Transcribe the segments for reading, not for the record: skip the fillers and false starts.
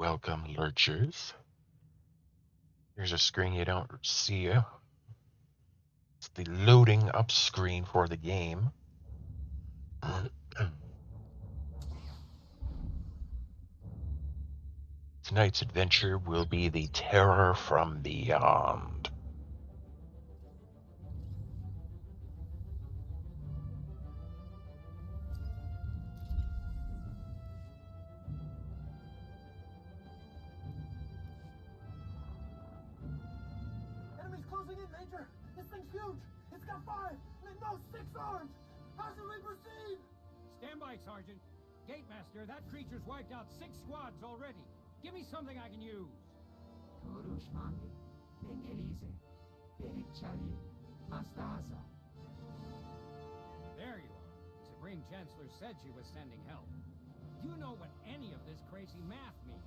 Welcome, lurchers. Here's a screen you don't see. It's the loading up screen for the game. Tonight's adventure will be the Terror from Beyond. Enemies closing in, Major! This thing's huge! It's got 5! No, 6 arms! How should we proceed? Stand by, Sergeant. Gatemaster, that creature's wiped out 6 squads already. Give me something I can use. There you are. The Supreme Chancellor said she was sending help. Do you know what any of this crazy math means?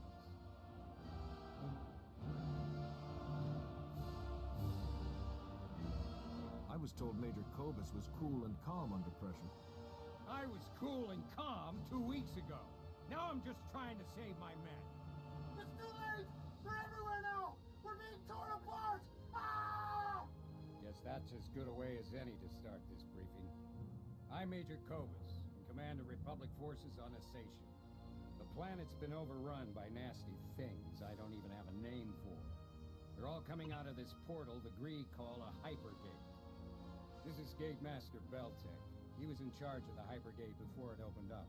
I was told Major Kobus was cool and calm under pressure. I was cool and calm 2 weeks ago. Now I'm just trying to save my men. It's too late! They're everywhere now! We're being torn apart! Ah! Guess that's as good a way as any to start this briefing. I'm Major Kobus, in command of Republic forces on Acer. The planet's been overrun by nasty things I don't even have a name for. They're all coming out of this portal the Gree call a hypergate. This is Gatemaster Beltec. He was in charge of the hypergate before it opened up.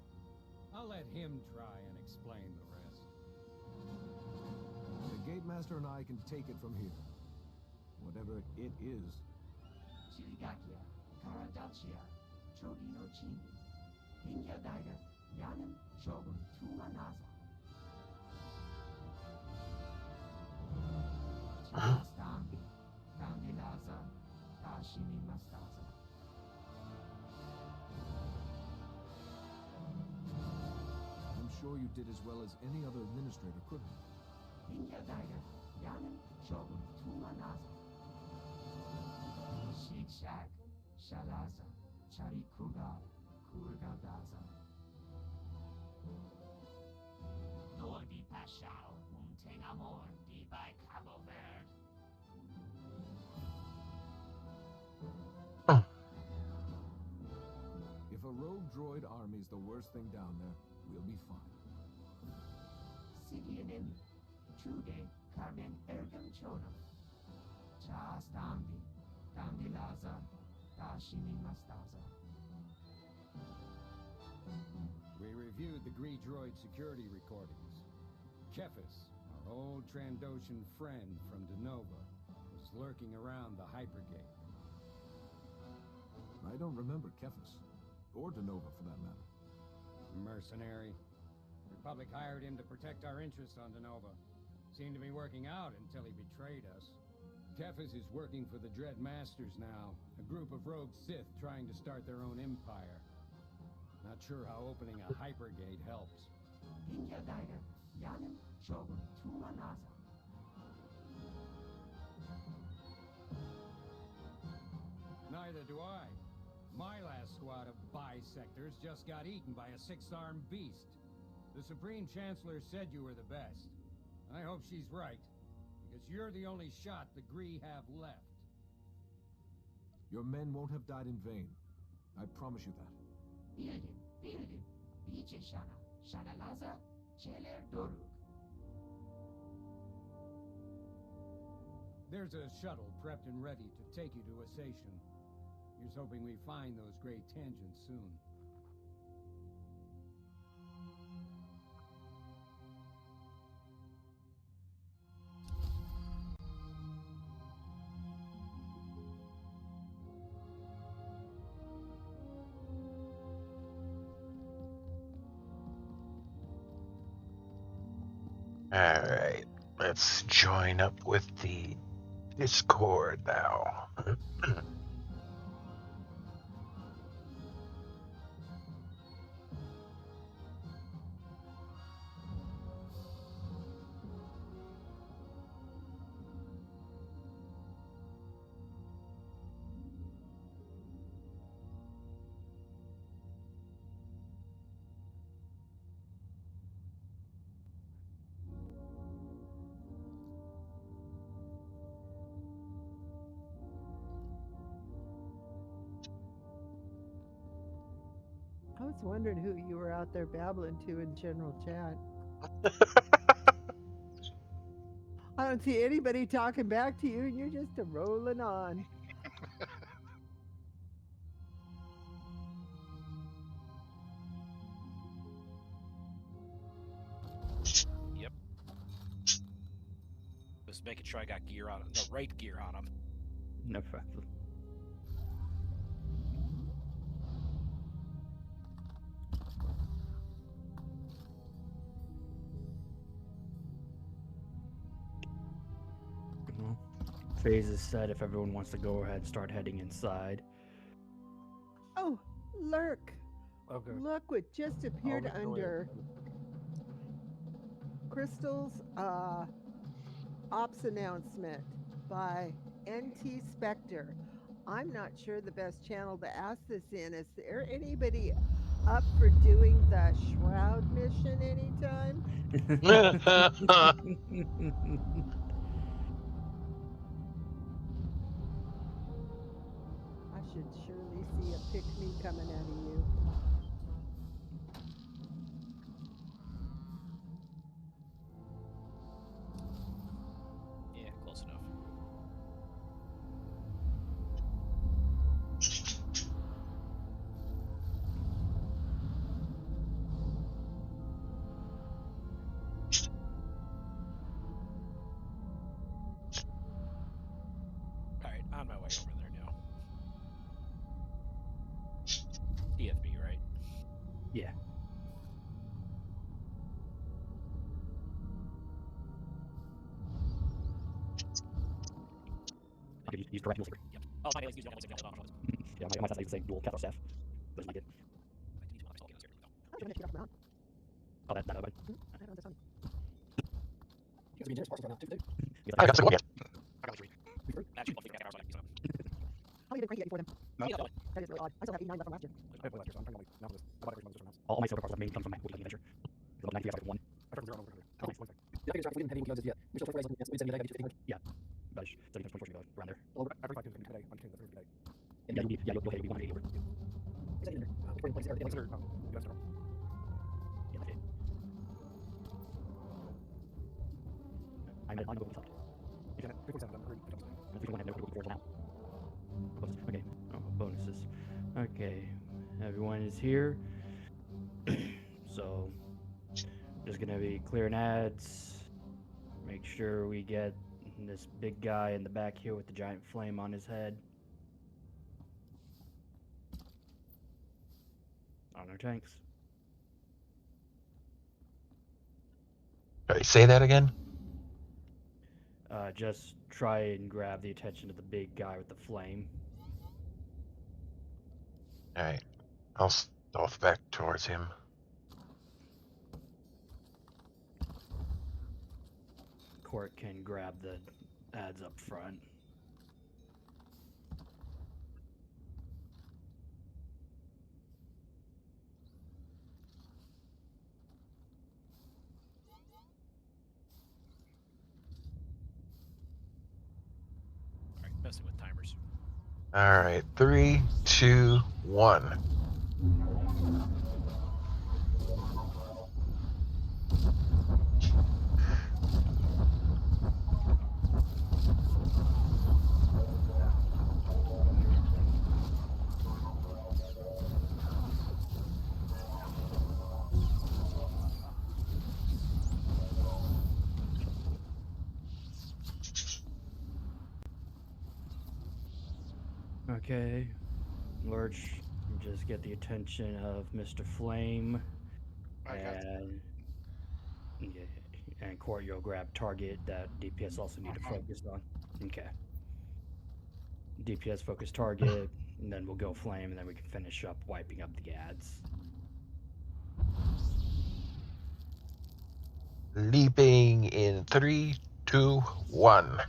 I'll let him try and explain the rest. The Gatemaster and I can take it from here. Whatever it is. I'm sure you did as well as any other administrator, couldn't you? If a rogue droid army's the worst thing down there, we'll be fine. We reviewed the Gree droid security recordings. Kefis, our old Trandoshan friend from Denova, was lurking around the hypergate. I don't remember Kefis. Or Denova, for that matter. Mercenary. Republic hired him to protect our interests on Denova. Seemed to be working out until he betrayed us. Kefis is working for the Dread Masters now, a group of rogue Sith trying to start their own empire. Not sure how opening a hypergate helps. Neither do I. My last squad of bisectors just got eaten by a 6-armed beast. The Supreme Chancellor said you were the best. I hope she's right, because you're the only shot the Gree have left. Your men won't have died in vain. I promise you that. There's a shuttle prepped and ready to take you to a station. Here's hoping we find those gray tangents soon. Alright, let's join up with the Discord now. was wondering who you were out there babbling to in general chat. I don't see anybody talking back to you, and you're just rolling on. Yep. Just making sure I got gear on the right gear on him. No problem. Phase is set if everyone wants to go ahead and start heading inside. Oh, Lurk! Okay. Look what just appeared go under Crystal's ops announcement by NT Spectre. I'm not sure the best channel to ask this in. Is there anybody up for doing the Shroud mission anytime? I should surely see a pick-me coming out of you. Yeah, close enough. Alright, on my way over there now. DFB, right? Yeah. I could use direct dual saber. Yep. Oh, my name is using Yeah, I might have to say dual capital staff. But it's not good. Oh, that one. I got some. Actually, I'll figure out hours on How you did cranky before them? No. That is really odd. I still have 89 left from last year. All my silver parts main comes from my Woody adventure. The 90 I started 1. Yeah. But 70 times 24 around there. Yeah, you'll go ahead and be 180 over. Yeah, that's it. I'm going to go with the Okay. Oh, bonuses. Okay. Everyone is here. So, just gonna be clearing ads. Make sure we get this big guy in the back here with the giant flame on his head. On our tanks. Sorry, say that again. Just try and grab the attention of the big guy with the flame. Alright. I'll stealth back towards him. Court can grab the ads up front. Alright, messing with timers. Alright, 3, 2, 1. Okay. Lurch, just get the attention of Mr. Flame. And Court, you'll grab target that DPS also need to focus on. Okay. DPS focus target, and then we'll go Flame, and then we can finish up wiping up the ads. Leaping in 3, 2, 1.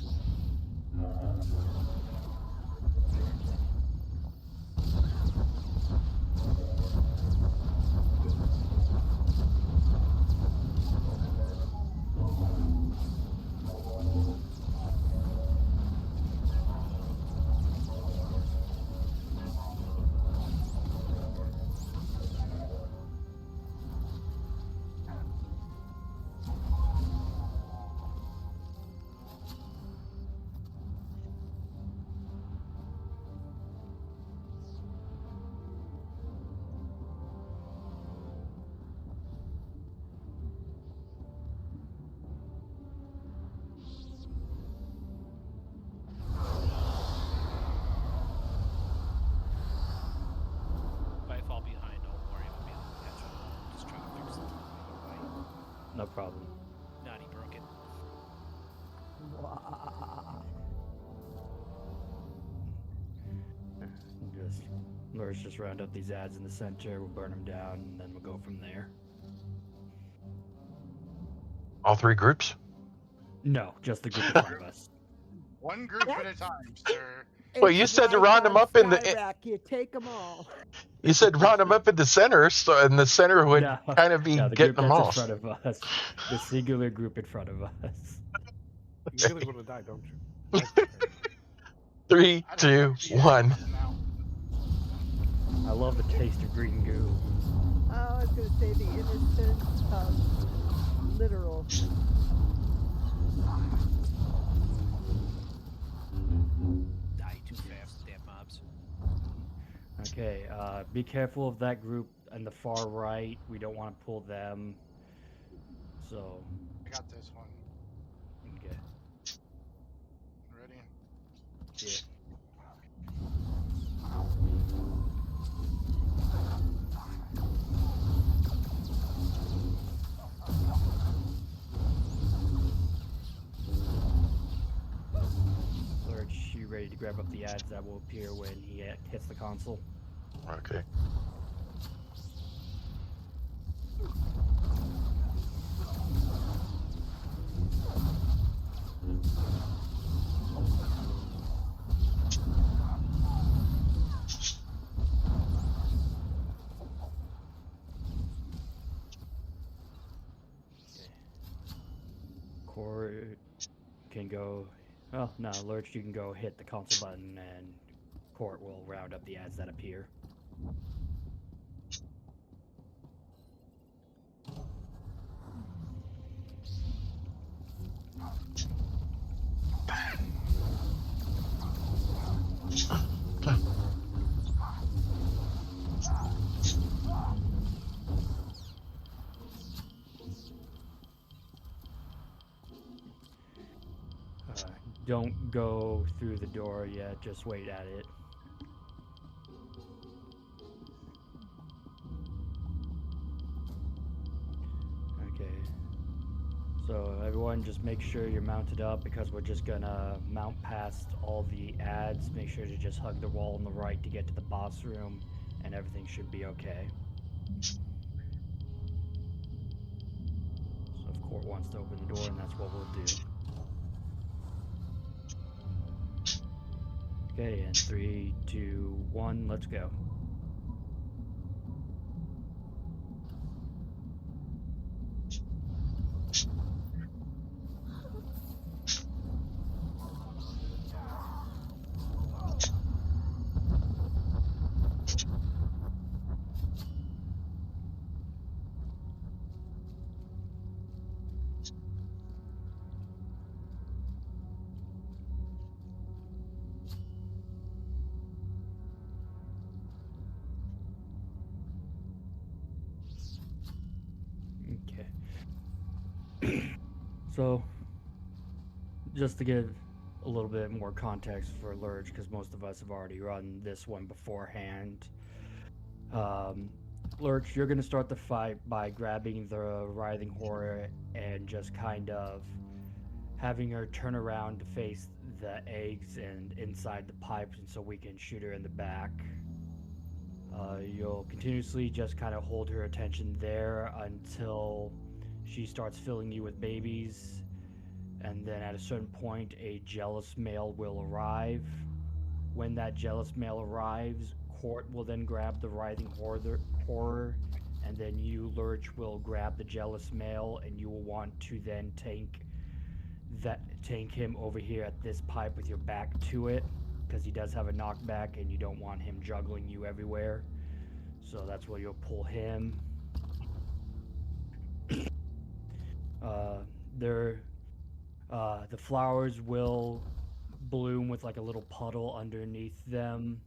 problem. Not he broke it. Let's just round up these ads in the center, we'll burn them down, and then we'll go from there. All 3 groups? No, just the group in front of us. One group at a time, sir. Well, you It's said to like round them on up in the. Skywreck, you take them all. You said round them up in the center, so and the center would No, kind of be no, the getting group them that's all. in front of us. The singular group in front of us. You really want to die, don't you? 3, I don't 2, know if you have 1. enough now. I love the taste of green goo. Oh, I was going to say the innocence of literal. Die too fast, damn mobs. Okay, be careful of that group on the far right. We don't want to pull them. So, I got this one. okay. Ready? Yeah. Lurch, you ready to grab up the ads that will appear when he hits the console? Okay. Court can go. Well, no, Lurch, you can go hit the console button, and Court will round up the ads that appear. Don't go through the door yet, just wait at it. Okay. So everyone just make sure you're mounted up because we're just gonna mount past all the ads. Make sure to just hug the wall on the right to get to the boss room and everything should be okay. So if Court wants to open the door, and that's what we'll do. Okay, and 3, 2, 1, let's go. Okay. So, just to give a little bit more context for Lurch, because most of us have already run this one beforehand. Lurch, you're going to start the fight by grabbing the writhing horror and just kind of having her turn around to face the eggs and inside the pipes, and so we can shoot her in the back. You'll continuously just kind of hold her attention there until she starts filling you with babies, and then at a certain point a jealous male will arrive. When that jealous male arrives, Court will then grab the writhing horror, and then you, Lurch, will grab the jealous male, and you will want to then tank him over here at this pipe with your back to it, because he does have a knockback and you don't want him juggling you everywhere. So that's where you'll pull him. The flowers will bloom with like a little puddle underneath them.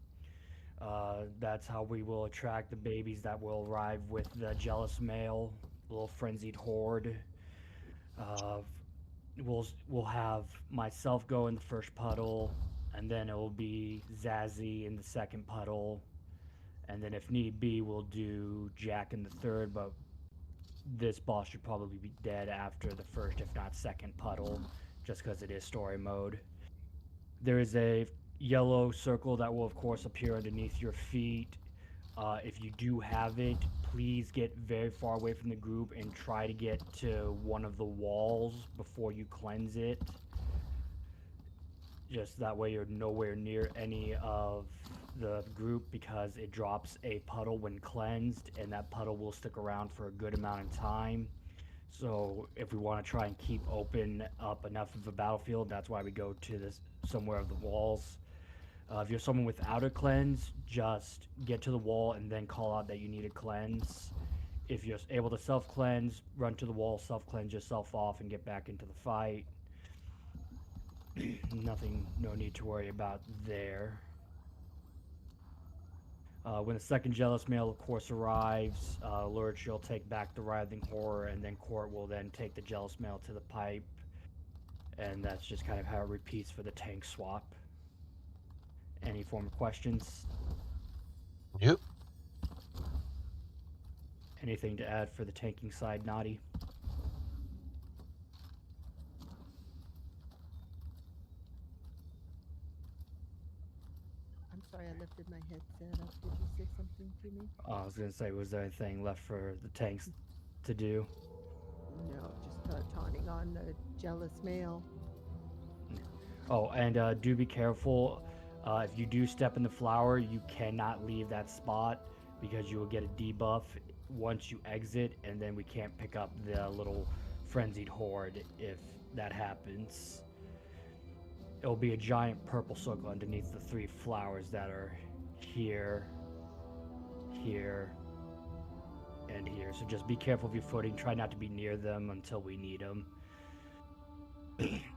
That's how we will attract the babies that will arrive with the jealous male, little frenzied horde. We'll have myself go in the first puddle, and then it will be Zazzy in the second puddle, and then if need be, we'll do Jack in the third, but this boss should probably be dead after the first, if not second puddle, just because it is story mode. There is a yellow circle that will, of course, appear underneath your feet. If you do have it, please get very far away from the group and try to get to one of the walls before you cleanse it. Just that way you're nowhere near any of the group, because it drops a puddle when cleansed, and that puddle will stick around for a good amount of time. So if we want to try and keep open up enough of a battlefield, that's why we go to this somewhere of the walls. If you're someone without a cleanse, just get to the wall and then call out that you need a cleanse. If you're able to self-cleanse, run to the wall, self-cleanse yourself off, and get back into the fight. No need to worry about there. When the second jealous male, of course, arrives, Lurch will take back the writhing horror, and then Court will then take the jealous male to the pipe. And that's just kind of how it repeats for the tank swap. Any form of questions? Yep. Anything to add for the tanking side, Naughty? I'm sorry, I lifted my headset up. Did you say something to me? I was going to say, was there anything left for the tanks to do? No, just taunting on the jealous male. Oh, and do be careful. If you do step in the flower, you cannot leave that spot, because you will get a debuff once you exit, and then we can't pick up the little frenzied horde if that happens. It will be a giant purple circle underneath the 3 flowers that are here, here, and here. So just be careful of your footing. Try not to be near them until we need them.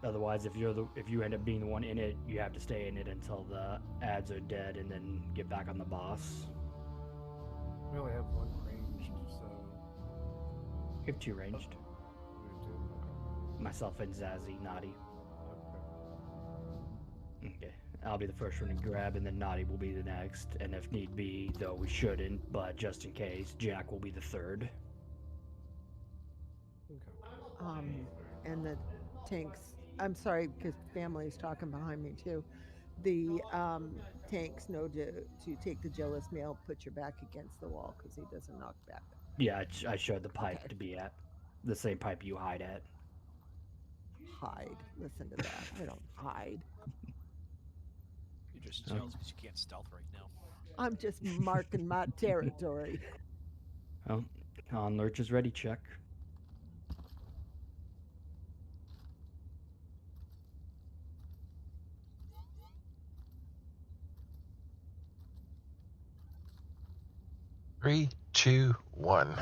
Otherwise, if you end up being the one in it, you have to stay in it until the ads are dead, and then get back on the boss. We only have one ranged, so. You have 2 ranged. We do. Okay. Myself and Zazzy, Naughty. Okay. Okay. I'll be the first one to grab, and then Naughty will be the next. And if need be, though we shouldn't, but just in case, Jack will be the third. Okay. And the tanks, I'm sorry, because family's talking behind me too. The tanks know to take the jealous male, put your back against the wall, because he doesn't knock back. Yeah, I showed the pipe Okay. to be at. The same pipe you hide at. Hide. Listen to that. I don't hide. You're just jealous because you can't stealth right now. I'm just marking my territory. Oh, on Lurch is ready, check. Three, two, one.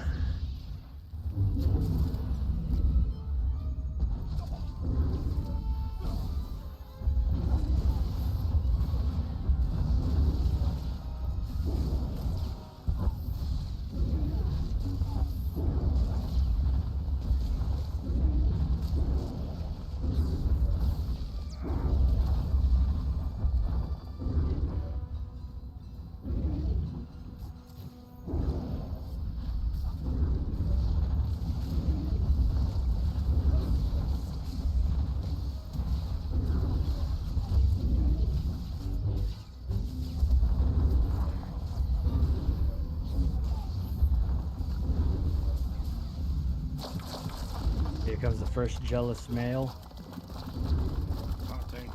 Here comes the first jealous male. Taunting.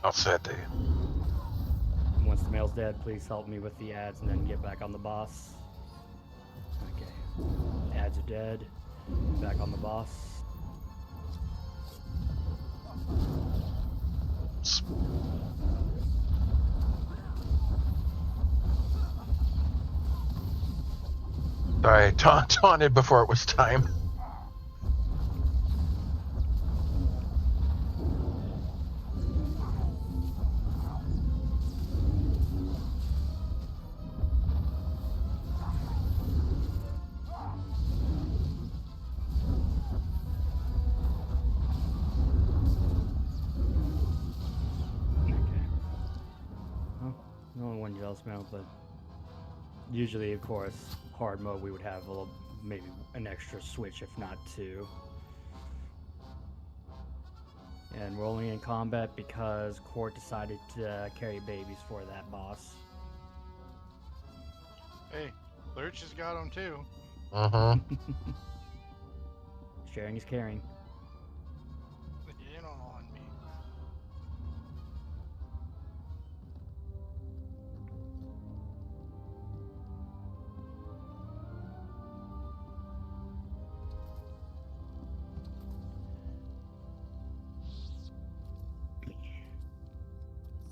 I'll set there. Once the male's dead, please help me with the ads and then get back on the boss. Okay. Ads are dead. Back on the boss. Sorry, taunted before it was time. Only one jealous mount, but usually, of course, hard mode we would have a little, maybe an extra switch, if not two. And we're only in combat because Court decided to carry babies for that boss. Hey, Lurch has got them too. Sharing is caring. You know, on me.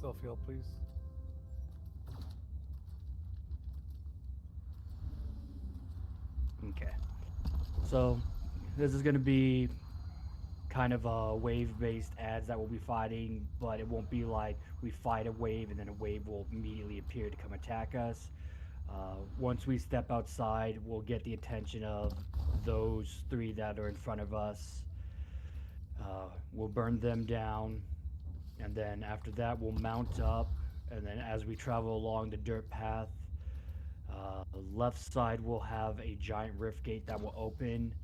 Self-heal, please. Okay. So, this is going to be kind of a wave-based ads that we'll be fighting, but it won't be like we fight a wave and then a wave will immediately appear to come attack us. Once we step outside, we'll get the attention of those three that are in front of us. We'll burn them down, and then after that, we'll mount up, and then as we travel along the dirt path, left side will have a giant rift gate that will open.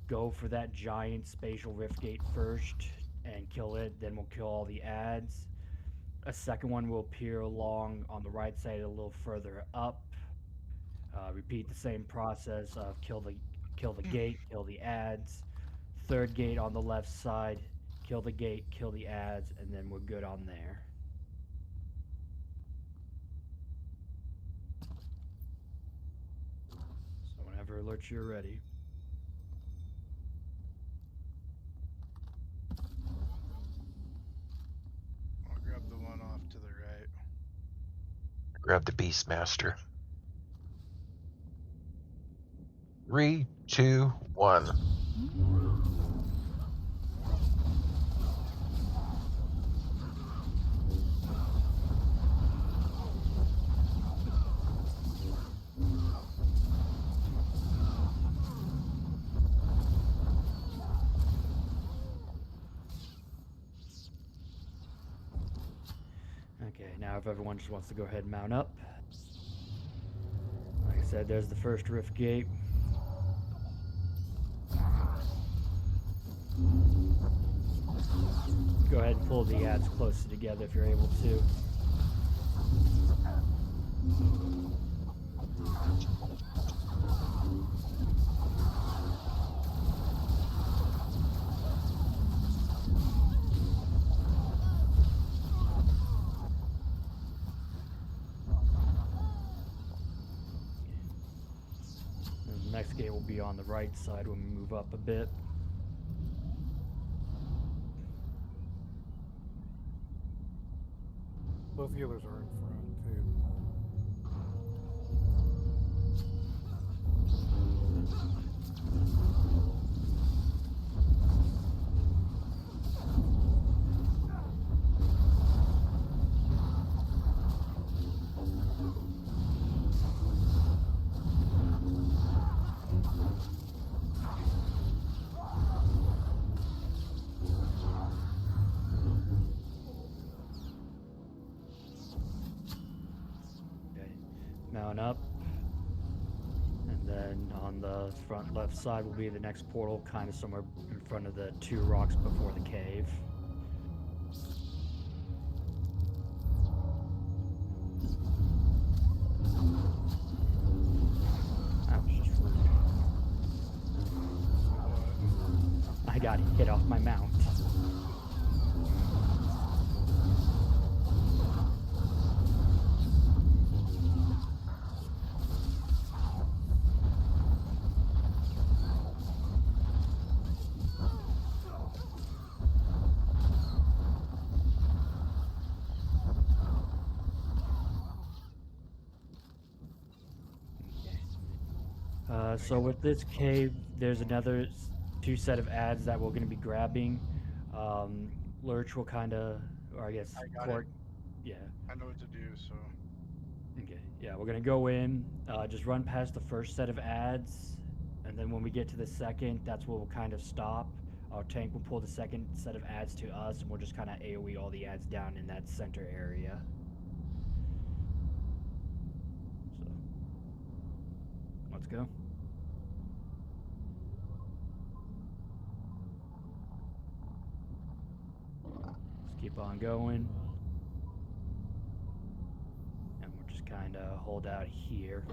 Go for that giant spatial rift gate first and kill it, then we'll kill all the ads. A second one will appear along on the right side a little further up. Repeat the same process of kill the gate, kill the ads. Third gate on the left side, kill the gate, kill the ads, and then we're good on there. So whenever Lurch, you're ready. I'll grab the one off to the right. Grab the Beastmaster. 3, 2, 1. Okay, now if everyone just wants to go ahead and mount up. Like I said, there's the first rift gate. Go ahead and pull the ads closer together if you're able to. The next gate will be on the right side when we move up a bit. Both healers are in front, too. Mount up, and then on the front left side will be the next portal, kind of somewhere in front of the two rocks before the cave. That was just rude. I got hit off my mount. So with this cave, there's another two set of ads that we're going to be grabbing. Lurch will kind of, or I guess Court, yeah. I know what to do, so. Okay, yeah, we're going to go in, just run past the first set of ads, and then when we get to the second, that's where we'll kind of stop. Our tank will pull the second set of ads to us, and we'll just kind of AoE all the ads down in that center area. Let's go. Let's keep on going. And we'll just kind of hold out here.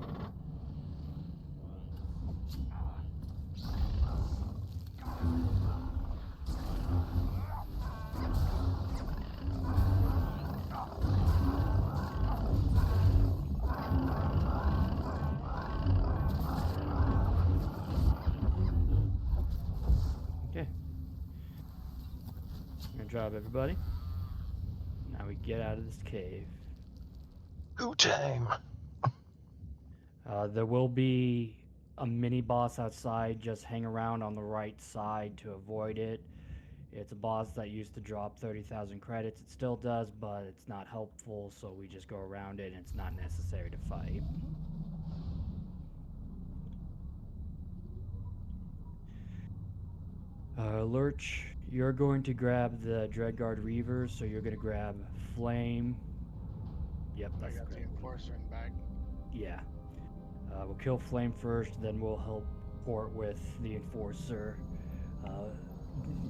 Okay. Good job, everybody. Now we get out of this cave. Go time. There will be a mini boss outside. Just hang around on the right side to avoid it. It's a boss that used to drop 30,000 credits. It still does, but it's not helpful, so we just go around it and it's not necessary to fight. Lurch, you're going to grab the Dreadguard Reavers, so you're going to grab Flame. Yep, I that's got the correct. Enforcer in back. Yeah. We'll kill Flame first, then we'll help port with the Enforcer.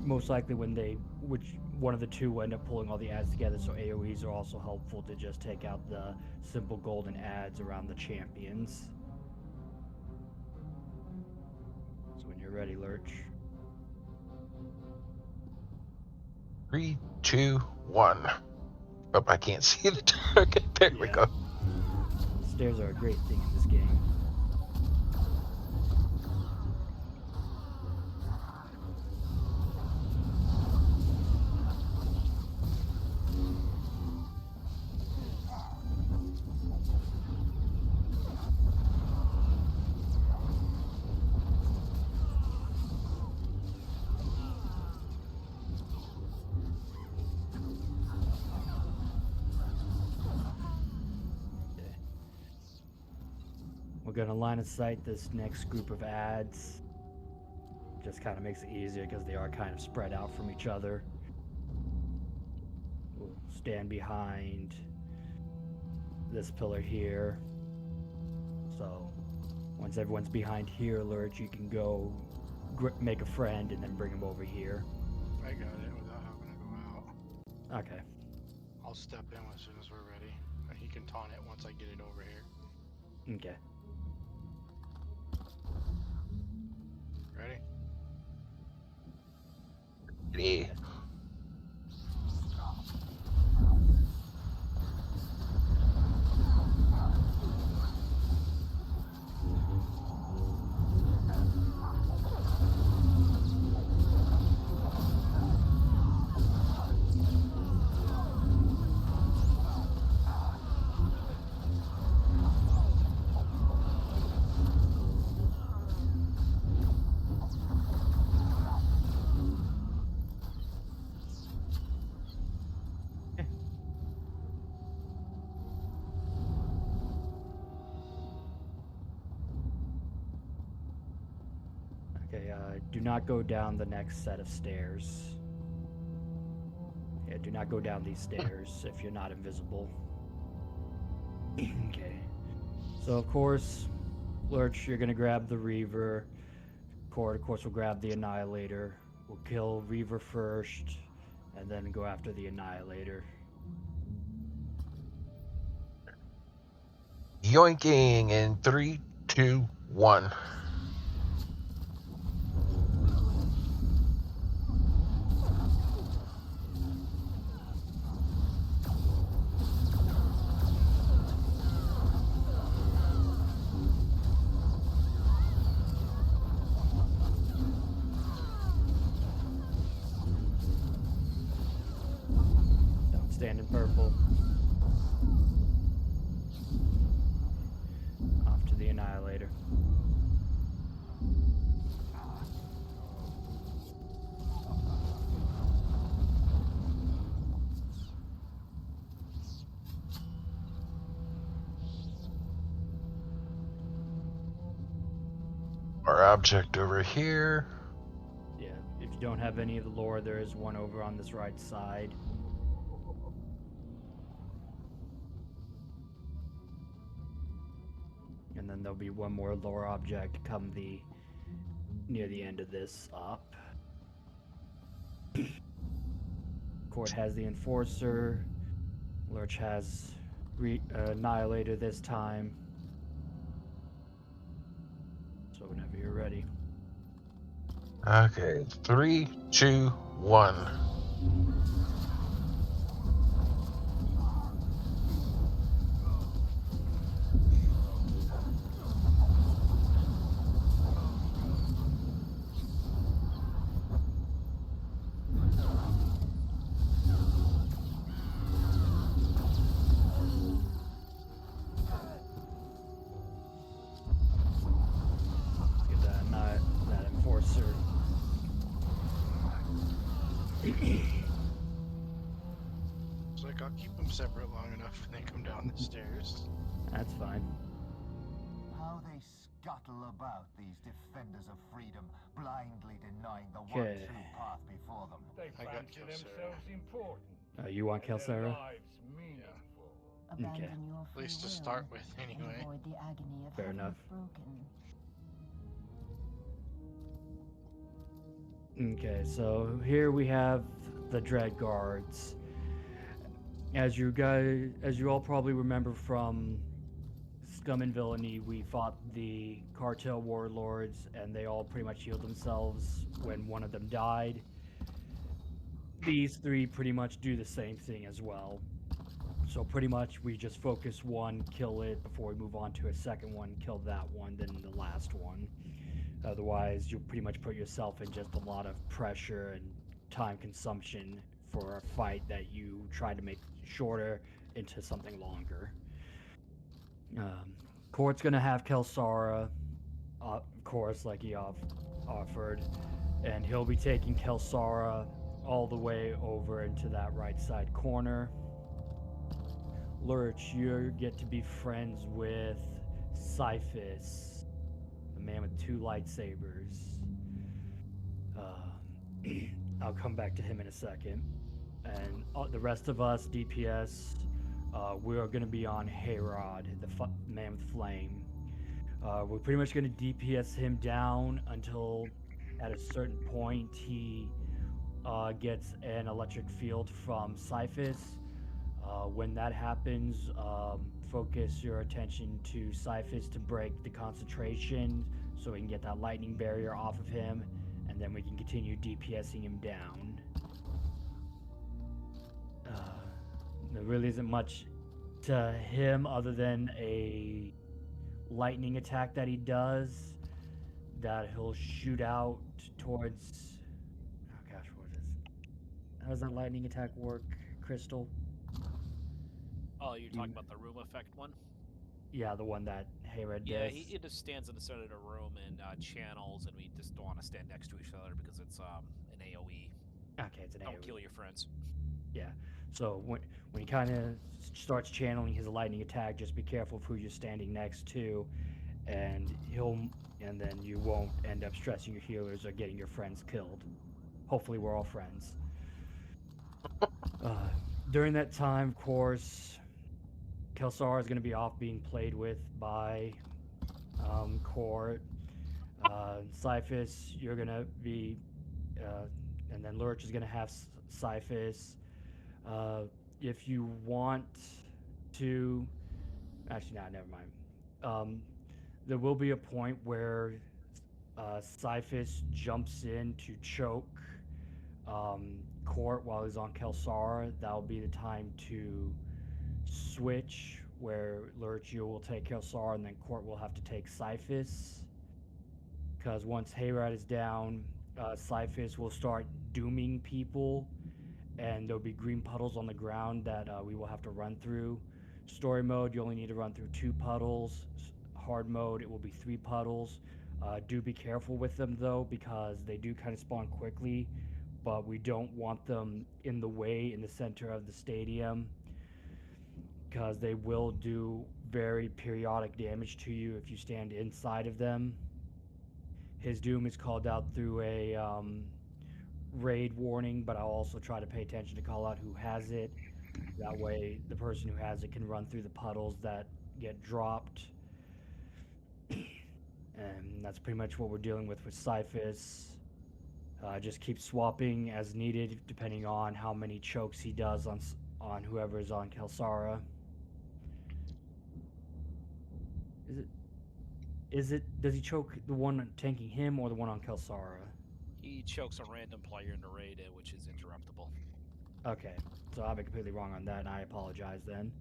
Most likely one of the two will end up pulling all the ads together, so AoEs are also helpful to just take out the simple golden ads around the champions. So when you're ready, Lurch. 3, 2, 1. Oh, I can't see the target. There we go. Stairs are a great thing in this game. We're going to line of sight this next group of ads. Just kind of makes it easier because they are kind of spread out from each other. We'll stand behind this pillar here. So once everyone's behind here, Lurch, you can go make a friend and then bring him over here. I got it without having to go out. Okay. I'll step in as soon as we're ready. He can taunt it once I get it over here. Okay. Ready? Yeah. Okay, do not go down the next set of stairs. Yeah, do not go down these stairs if you're not invisible. Okay. So, of course, Lurch, you're going to grab the Reaver. Cord, of course, will grab the Annihilator. We'll kill Reaver first, and then go after the Annihilator. Yoinking in 3, 2, 1. Don't stand in purple. Off to the Annihilator. Our object over here. Yeah, if you don't have any of the lore, there is one over on this right side. And then then there'll be one more lower object come near the end of this up. Court has the Enforcer. Lurch has Annihilator this time. So whenever you're ready. Okay, 3, 2, 1. Get that Enforcer. It's like I'll keep them separate long enough when they come down the stairs. That's fine. How they scuttle about, these defenders of freedom, blindly denying the one Okay. true path before them. They I got fancy Corsair. themselves important. You want and their Corsair? lives meaningful. Okay. At least to start with, anyway. Fair enough. Okay, so here we have the Dread Guards. As you all probably remember from Scum and Villainy, we fought the cartel warlords, and they all pretty much healed themselves when one of them died. These three pretty much do the same thing as well. So pretty much we just focus one, kill it before we move on to a second one, kill that one, then the last one. Otherwise, you'll pretty much put yourself in just a lot of pressure and time consumption for a fight that you try to make shorter into something longer. Court's gonna have Kelsara, of course, like he offered, and he'll be taking Kelsara all the way over into that right side corner. Lurch, you get to be friends with Cyphus, the man with 2 lightsabers. I'll come back to him in a second. And the rest of us, DPS, we are going to be on Hayrod, the man with flame. We're pretty much going to DPS him down until at a certain point he gets an electric field from Cyphus. When that happens, focus your attention to Cyphus to break the concentration so we can get that lightning barrier off of him, and then we can continue DPSing him down. There really isn't much to him other than a lightning attack that he does that he'll shoot out towards... Oh gosh, what is... How does that lightning attack work, Crystal? Oh, you're talking about the room effect one? Yeah, the one that Hayrod does. Yeah, he just stands in the center of the room and channels, and we just don't want to stand next to each other because it's an AoE. Okay, it's an AoE. Don't kill your friends. Yeah. So when he kind of starts channeling his lightning attack, just be careful of who you're standing next to, and then you won't end up stressing your healers or getting your friends killed. Hopefully, we're all friends. During that time, of course, Kelsara is going to be off being played with by Court. Cyphus, you're going to be, and then Lurch is going to have Cyphus. If you want to, actually, never mind. There will be a point where Cyphus jumps in to choke Court while he's on Kelsara. That'll be the time to switch, where Lurch, you will take Kelsara, and then Court will have to take Cyphus. Because once Hayrod is down, Cyphus will start dooming people, and there'll be green puddles on the ground that we will have to run through. Story mode, you only need to run through 2 puddles. Hard mode, it will be 3 puddles. Do be careful with them though, because they do kind of spawn quickly, but we don't want them in the way in the center of the stadium, because they will do very periodic damage to you if you stand inside of them. His doom is called out through a raid warning, but I'll also try to pay attention to call out who has it. That way the person who has it can run through the puddles that get dropped. And that's pretty much what we're dealing with Cyphus. Just keep swapping as needed, depending on how many chokes he does on whoever's on Kelsara. Does he choke the one tanking him or the one on Kelsara? He chokes a random player in the raid, which is interruptible. Okay, so I've been completely wrong on that, and I apologize then.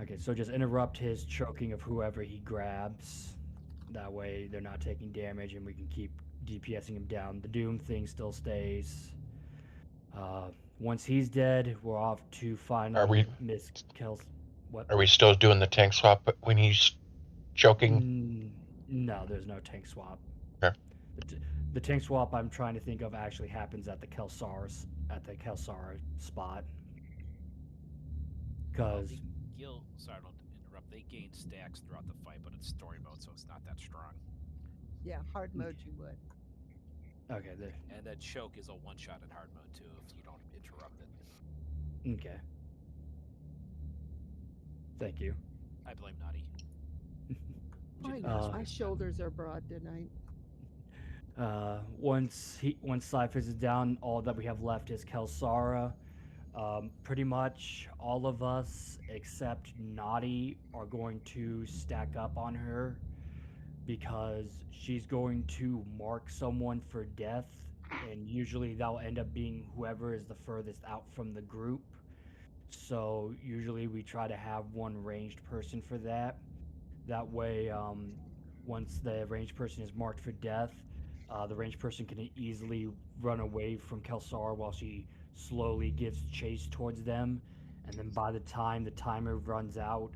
Okay, so just interrupt his choking of whoever he grabs. That way they're not taking damage, and we can keep DPSing him down. The Doom thing still stays. Once he's dead, we're off to finally miss Kels. What? Are we still doing the tank swap when he's choking? No, there's no tank swap. Okay. The tank swap I'm trying to think of actually happens at the Kelsara spot. Because sorry, don't interrupt. They gain stacks throughout the fight, but it's story mode, so it's not that strong. Yeah, hard mode you would. Okay, and that choke is a one-shot in hard mode too if you don't interrupt it. Okay. Thank you. I blame Naughty. My shoulders are broad tonight. Once Cyphus is down, all that we have left is Kelsara. Pretty much all of us except Naughty are going to stack up on her because she's going to mark someone for death, and usually that'll end up being whoever is the furthest out from the group. So usually we try to have one ranged person for that. That way, once the ranged person is marked for death, the ranged person can easily run away from Kelsara while she slowly gives chase towards them. And then by the time the timer runs out,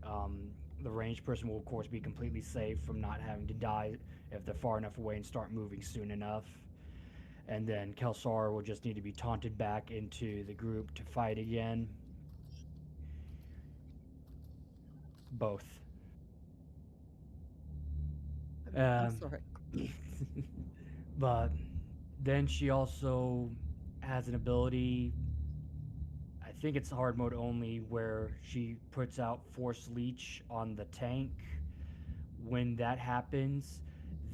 the ranged person will of course be completely safe from not having to die if they're far enough away and start moving soon enough. And then Kelsara will just need to be taunted back into the group to fight again. Both. I'm sorry. But then she also has an ability, I think it's hard mode only, where she puts out Force Leech on the tank. When that happens,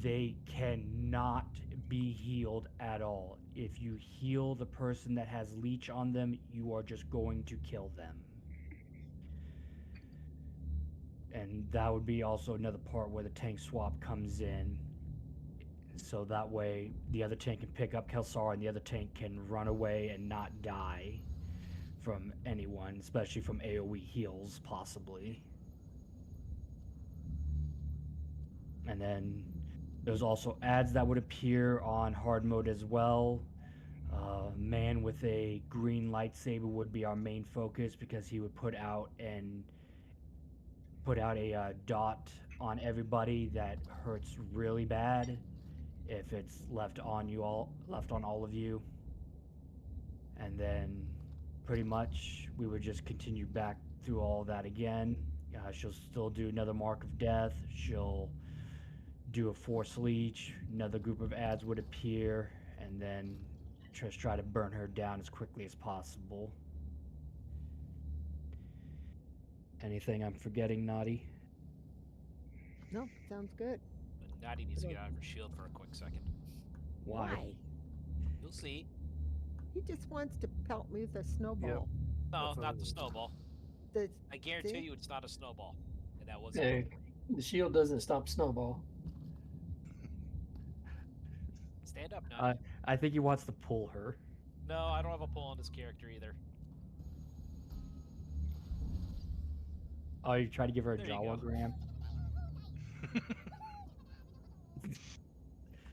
they cannot be healed at all. If you heal the person that has Leech on them, you are just going to kill them. And that would be also another part where the tank swap comes in. So that way the other tank can pick up Kelsara and the other tank can run away and not die from anyone, especially from AoE heals, possibly. And then there's also ads that would appear on hard mode as well. Man with a green lightsaber would be our main focus because he would put out a dot on everybody that hurts really bad if it's left on all of you. And then pretty much we would just continue back through all that again. She'll still do another Mark of Death. She'll do a Force Leech. Another group of ads would appear, and then just try to burn her down as quickly as possible. Anything I'm forgetting, Naughty? No, sounds good. But Naughty needs to get out of her shield for a quick second. Why? You'll see. He just wants to pelt me with a snowball. Yep. No, not the snowball. I guarantee see? you it's not a snowball. And that was Hey, the shield doesn't stop snowball. Stand up now. I think he wants to pull her. No, I don't have a pull on this character either. Oh, you try to give her a There you jawogram?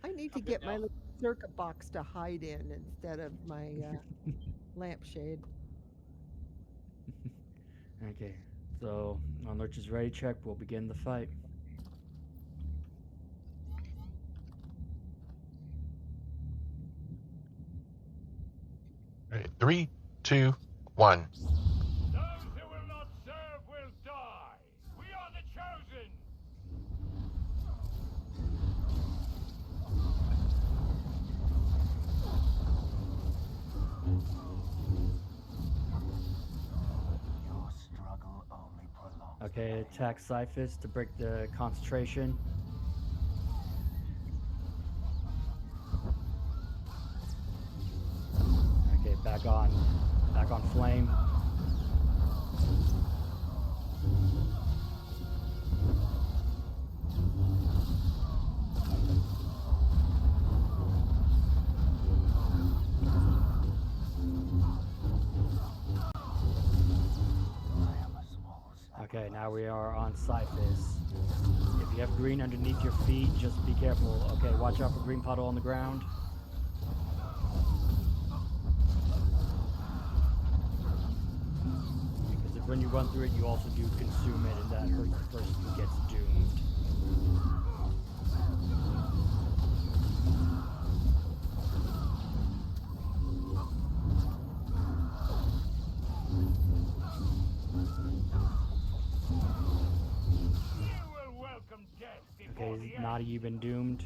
I need to get my little circuit box to hide in instead of my lampshade. Okay, so on Lurch's ready check, we'll begin the fight. All right, 3, 2, 1. Those who will not serve will die. We are the chosen. Your struggle only prolongs. Okay, attack Cyphus to break the concentration. back on flame. Okay, now we are on Cyphus. If you have green underneath your feet, just be careful. Okay, watch out for green puddle on the ground. Because if when you run through it, you also do consume it, and that hurts the person who gets doomed. Okay, Naughty, you've been doomed.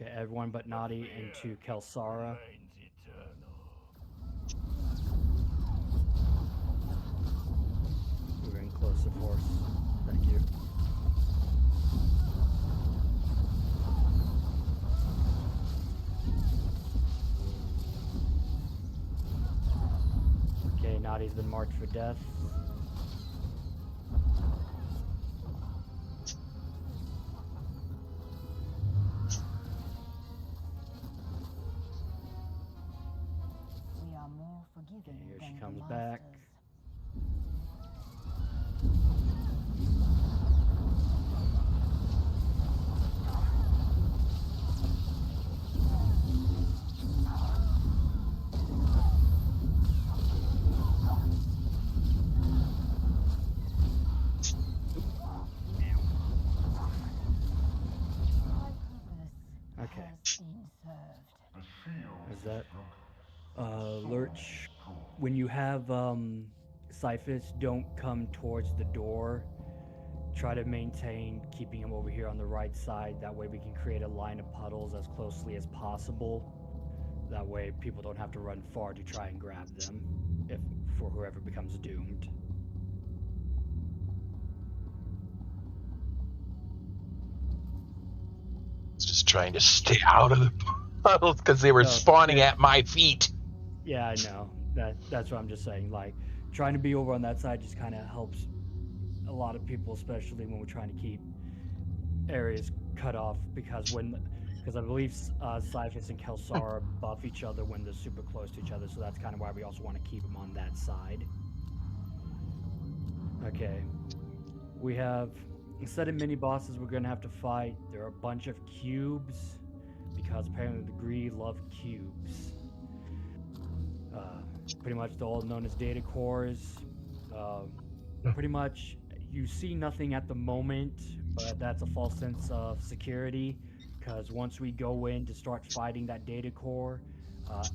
Okay, everyone but Naughty into Kelsara. Moving closer, force. Thank you. Okay, Naughty's been marked for death. We are more forgiving Okay, here she than comes the back. masters. My Okay. purpose has been served. Is that Lurch? When you have Cyphus, don't come towards the door. Try to maintain keeping him over here on the right side. That way we can create a line of puddles as closely as possible. That way people don't have to run far to try and grab them for whoever becomes doomed. Just trying to stay out of the puddles because they were No, spawning yeah. at my feet. Yeah, I know. That's what I'm just saying. Like, trying to be over on that side just kind of helps a lot of people, especially when we're trying to keep areas cut off. Because I believe Cyphus and Kelsara buff each other when they're super close to each other. So that's kind of why we also want to keep them on that side. Okay. We have, instead of mini bosses, we're gonna have to fight. There are a bunch of cubes because apparently the Greed love cubes. Pretty much they're all known as data cores. Pretty much you see nothing at the moment, but that's a false sense of security because once we go in to start fighting that data core,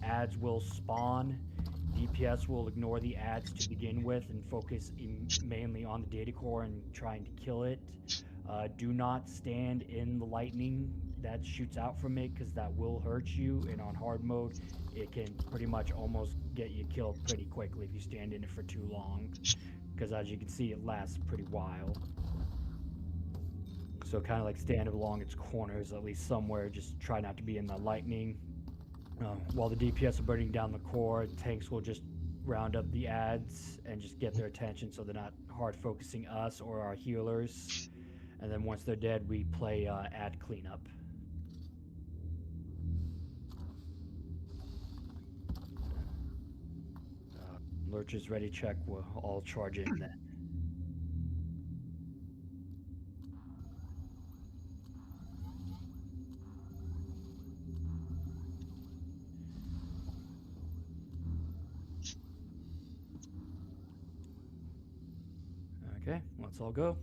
ads will spawn. DPS will ignore the ads to begin with and focus mainly on the data core and trying to kill it. Do not stand in the lightning that shoots out from it because that will hurt you, and on hard mode it can pretty much almost get you killed pretty quickly if you stand in it for too long, because as you can see it lasts a pretty while. So kind of like stand along its corners at least somewhere, just try not to be in the lightning. While the DPS are burning down the core, tanks will just round up the ads and just get their attention so they're not hard focusing us or our healers. And then once they're dead, we play ad cleanup. Lurch is ready, check. We'll all charge in then. Okay, let's all go.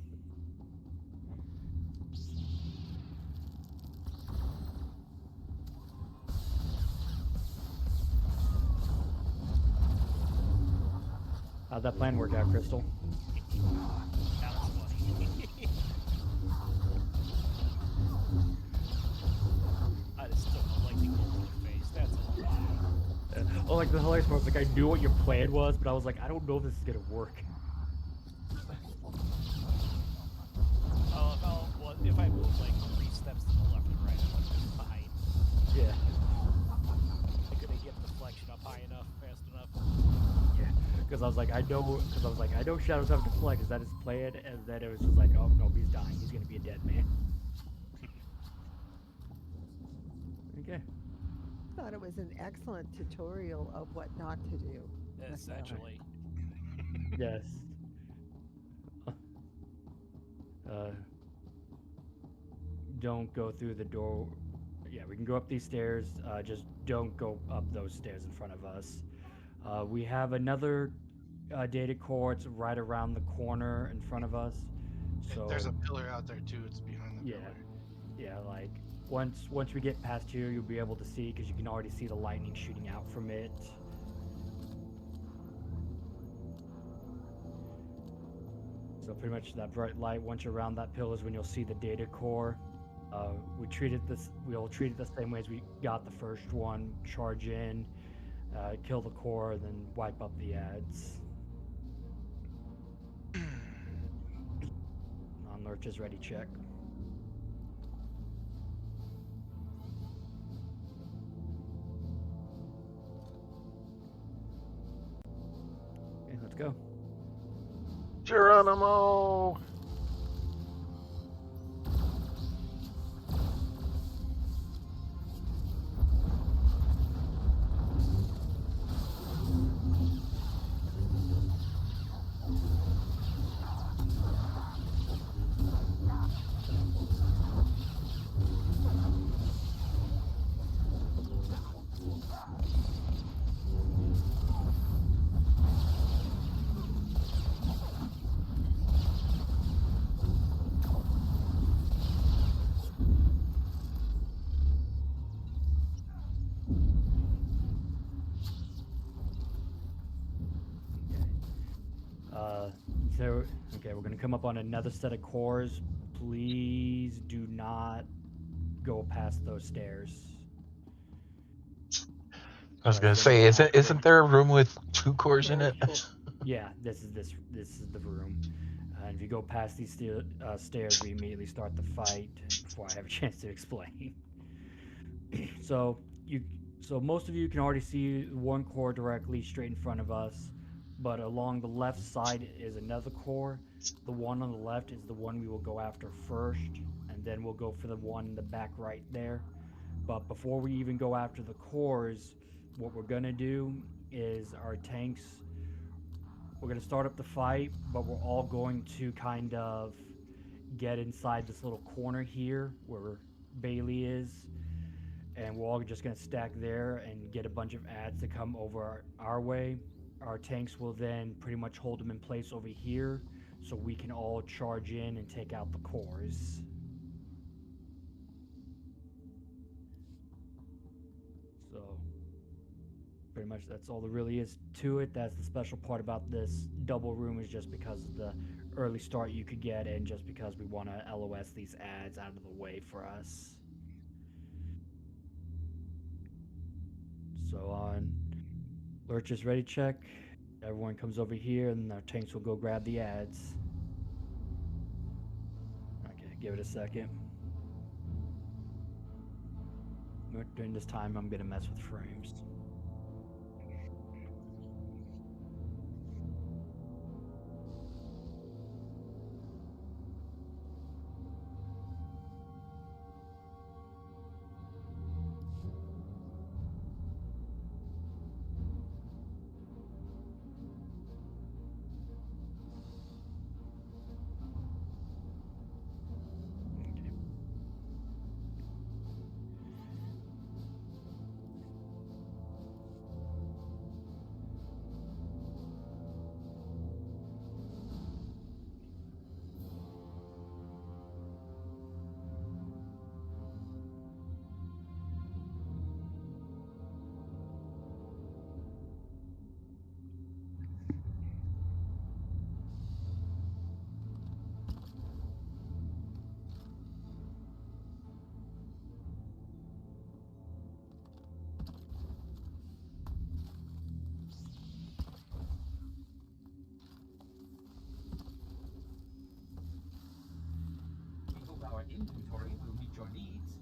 How'd that plan work out, Crystal? That was funny. Oh, like the hilarious part was like I knew what your plan was, but I was like, I don't know if this is gonna work. If I move like 3 steps to the left and right, I'm just behind. Yeah. I couldn't get the deflection up high enough, fast enough. Yeah. Because I was like, I know Shadow's having deflect. Is that his plan? And then it was just like, oh no, he's dying. He's gonna be a dead man. Okay. I thought it was an excellent tutorial of what not to do. Essentially. Yes. Don't go through the door. Yeah, we can go up these stairs. Just don't go up those stairs in front of us. We have another data core. It's right around the corner in front of us. So There's a pillar out there too. It's behind the pillar. Yeah, like once we get past here, you'll be able to see because you can already see the lightning shooting out from it. So pretty much that bright light, once you're around that pillar, is when you'll see the data core. We'll treat it the same way as we got the first one. Charge in, kill the core, then wipe up the ads. Non-lurch is ready, check. Okay, let's go. Geronimo! Okay, we're gonna come up on another set of cores. Please do not go past those stairs. I was gonna say, isn't there a room with 2 cores in it? Yeah, this is the room. And if you go past these stairs, we immediately start the fight before I have a chance to explain. So most of you can already see one core directly straight in front of us, but along the left side is another core. The one on the left is the one we will go after first, and then we'll go for the one in the back right there. But before we even go after the cores, what we're gonna do is our tanks, we're gonna start up the fight, but we're all going to kind of get inside this little corner here where Bailey is, and we're all just gonna stack there and get a bunch of ads to come over our way. Our tanks will then pretty much hold them in place over here so we can all charge in and take out the cores. So pretty much that's all there really is to it. That's the special part about this double room, is just because of the early start you could get and just because we want to LOS these ads out of the way for us. So on Lurch is ready check. Everyone comes over here and our tanks will go grab the ads. Okay, give it a second. During this time, I'm gonna mess with frames. inventory will meet your needs.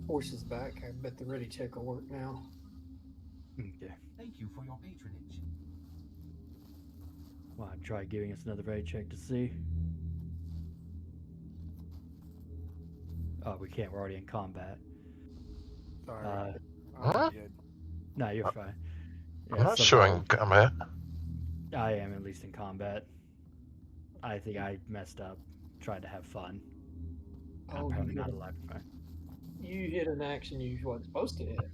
Force is back. I bet the ready check will work now. Okay. Thank you for your patronage. Well, try giving us another ready check to see. Oh, we can't. We're already in combat. Sorry. Huh? Good. No, you're fine. I'm not showing combat. I am at least in combat. I think I messed up. Tried to have fun. I'm Oh, apparently you not hit, allowed to. you hit an action you wasn't supposed to hit.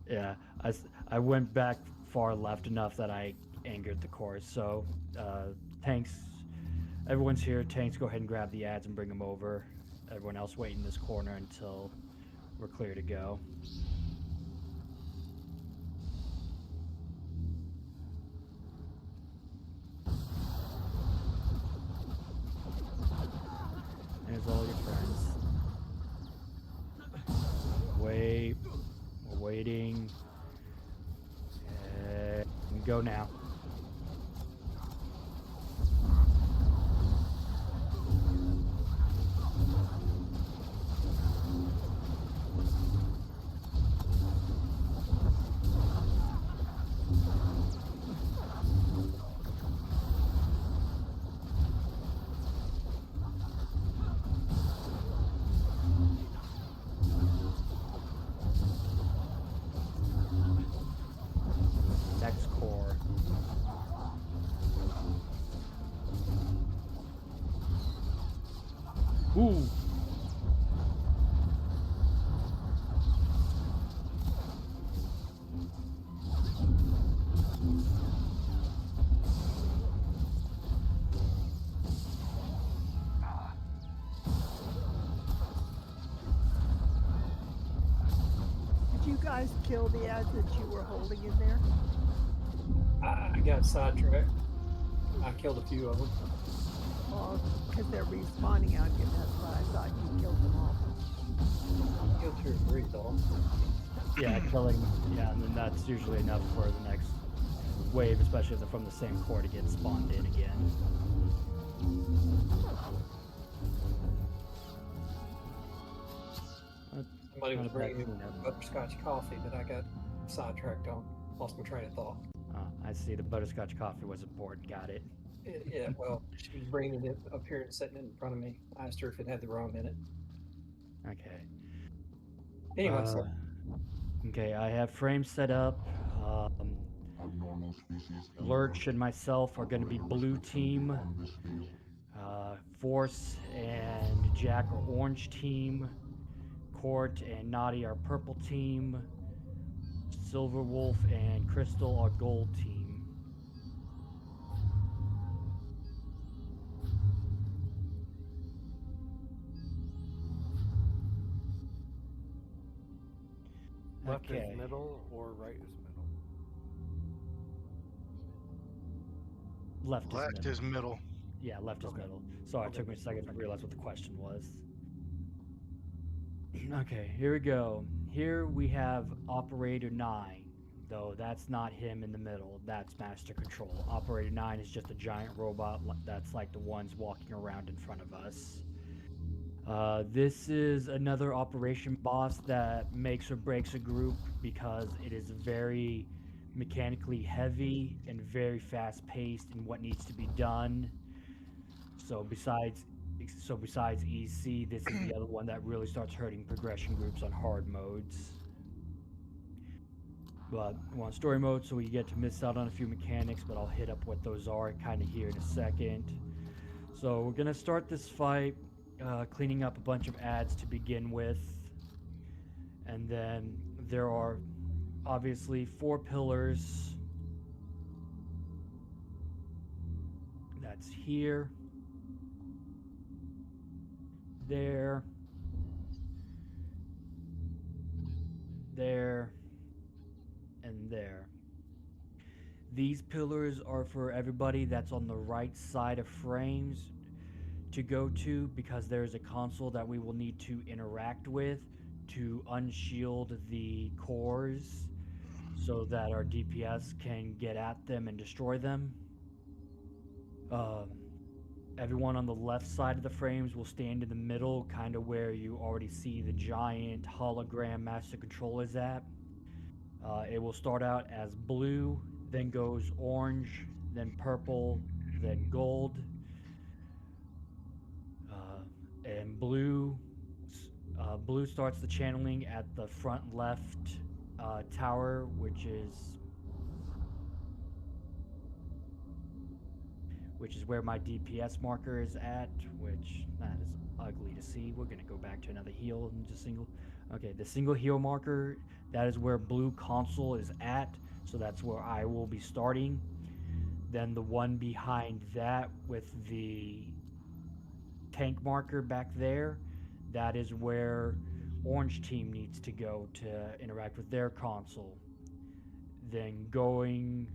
Yeah, I went back far left enough that I angered the course. So, tanks, everyone's here. Tanks, go ahead and grab the ads and bring them over. Everyone else wait in this corner until we're clear to go. There's all your friends. Wait. We're waiting. And go now. Next core. Ooh. Did you guys kill the ads that you were holding in there? I got sidetracked. I killed a few of them. Oh, because they're respawning out here. That's why I thought you killed them all. Killed 2 or 3 though. Yeah, killing. Yeah, and then that's usually enough for the next wave, especially if they're from the same core, to get spawned in again. Somebody was Not a bad bringing me cleanup. butterscotch coffee that I got sidetracked on. Lost my train of thought. I see the butterscotch coffee was important. Got it. Yeah, well, she was bringing it up here and setting it in front of me. I asked her if it had the rum in it. Okay. Anyway, so Okay, I have frames set up. Lurch and myself are going to be blue team. Force and Jack are orange team. Court and Naughty are purple team. Silver Wolf and Crystal are gold team. Left Okay. is middle or right is middle? Left is Left middle. is middle. Yeah, left is middle. Sorry, it took me a second to realize what the question was. Okay, here we go. Here we have Operator 9, though that's not him in the middle. That's Master Control. Operator 9 is just a giant robot that's like the ones walking around in front of us. This is another operation boss that makes or breaks a group because it is very mechanically heavy and very fast-paced in what needs to be done. So besides EC, this is the other one that really starts hurting progression groups on hard modes. But we're on story mode, so we get to miss out on a few mechanics, but I'll hit up what those are kind of here in a second. So we're gonna start this fight cleaning up a bunch of ads to begin with, and then there are obviously 4 pillars. That's here, there, and there. These pillars are for everybody that's on the right side of frames to go to, because there's a console that we will need to interact with to unshield the cores. so that our DPS can get at them and destroy them. Everyone on the left side of the frames will stand in the middle, kind of where you already see the giant hologram master control is at. It will start out as blue, then goes orange, then purple, then gold. And blue starts the channeling at the front left tower, which is where my DPS marker is at, which that is ugly to see. We're gonna go back to another heal and just single. Okay, the single heal marker, that is where blue console is at, so that's where I will be starting. Then the one behind that with the tank marker back there, that is where orange team needs to go to interact with their console. Then going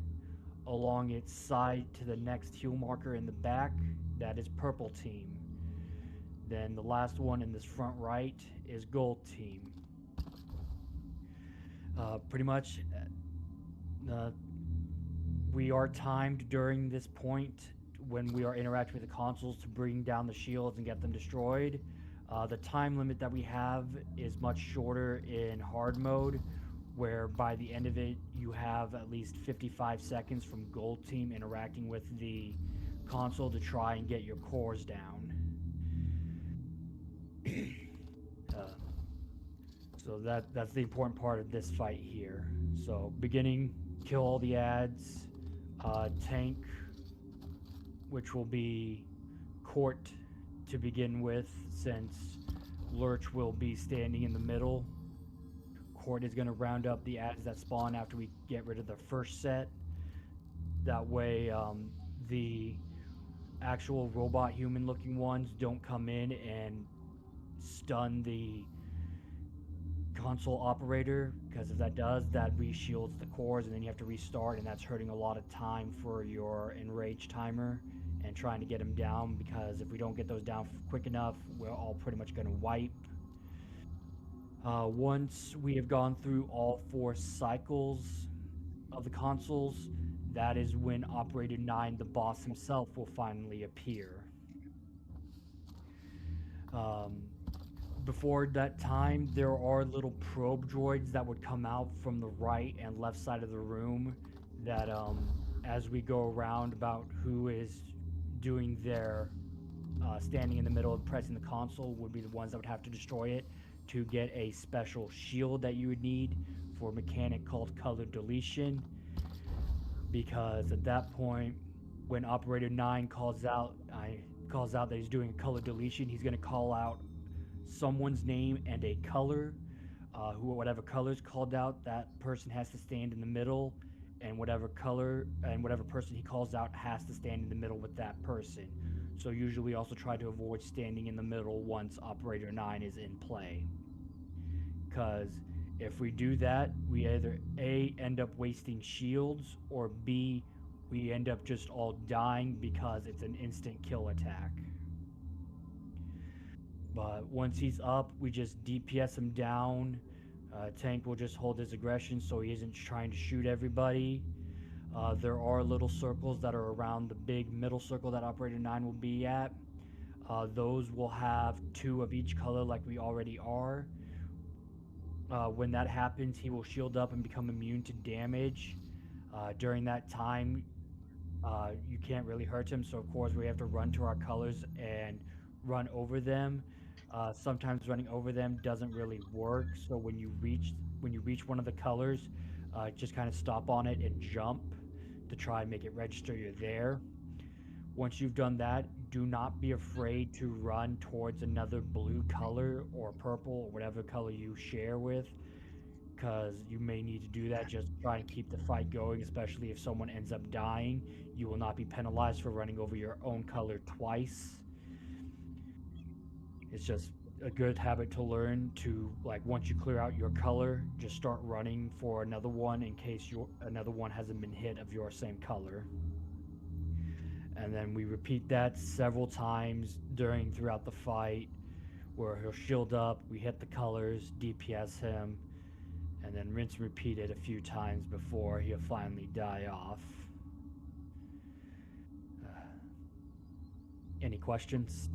along its side to the next heal marker in the back, that is purple team. Then the last one in this front right is gold team. Pretty much we are timed during this point when we are interacting with the consoles to bring down the shields and get them destroyed. The time limit that we have is much shorter in hard mode, where by the end of it you have at least 55 seconds from gold team interacting with the console to try and get your cores down. So that's the important part of this fight here. So beginning, kill all the ads, tank, which will be Court to begin with, since Lurch will be standing in the middle. Court is going to round up the ads that spawn after we get rid of the first set. That way the actual robot human looking ones don't come in and stun the console operator, because if that does, that re-shields the cores and then you have to restart, and that's hurting a lot of time for your enrage timer and trying to get them down, because if we don't get those down quick enough, we're all pretty much going to wipe. Once we have gone through all 4 cycles of the consoles, that is when Operator 9, the boss himself, will finally appear. Before that time, there are little probe droids that would come out from the right and left side of the room that, as we go around about who is doing their standing in the middle and pressing the console, would be the ones that would have to destroy it to get a special shield that you would need for a mechanic called color deletion. Because at that point, when Operator 9 calls out that he's doing a color deletion, he's going to call out someone's name and a color. Whatever color is called out, that person has to stand in the middle, and whatever color and whatever person he calls out has to stand in the middle with that person. So usually we also try to avoid standing in the middle once Operator 9 is in play, because if we do that, we either A, end up wasting shields, or B, we end up just all dying because it's an instant kill attack. But once he's up, we just DPS him down. Tank will just hold his aggression so he isn't trying to shoot everybody. There are little circles that are around the big middle circle that Operator 9 will be at. Those will have 2 of each color like we already are. When that happens, he will shield up and become immune to damage. During that time, you can't really hurt him, so of course we have to run to our colors and run over them. Sometimes running over them doesn't really work, so when you reach one of the colors, just kind of stop on it and jump to try and make it register you're there. Once you've done that, do not be afraid to run towards another blue color or purple or whatever color you share with, because you may need to do that just to try and keep the fight going, especially if someone ends up dying. You will not be penalized for running over your own color twice. It's just a good habit to learn to, like, once you clear out your color, just start running for another one in case another one hasn't been hit of your same color. And then we repeat that several times throughout the fight, where he'll shield up, we hit the colors, DPS him, and then rinse and repeat it a few times before he'll finally die off. Any questions?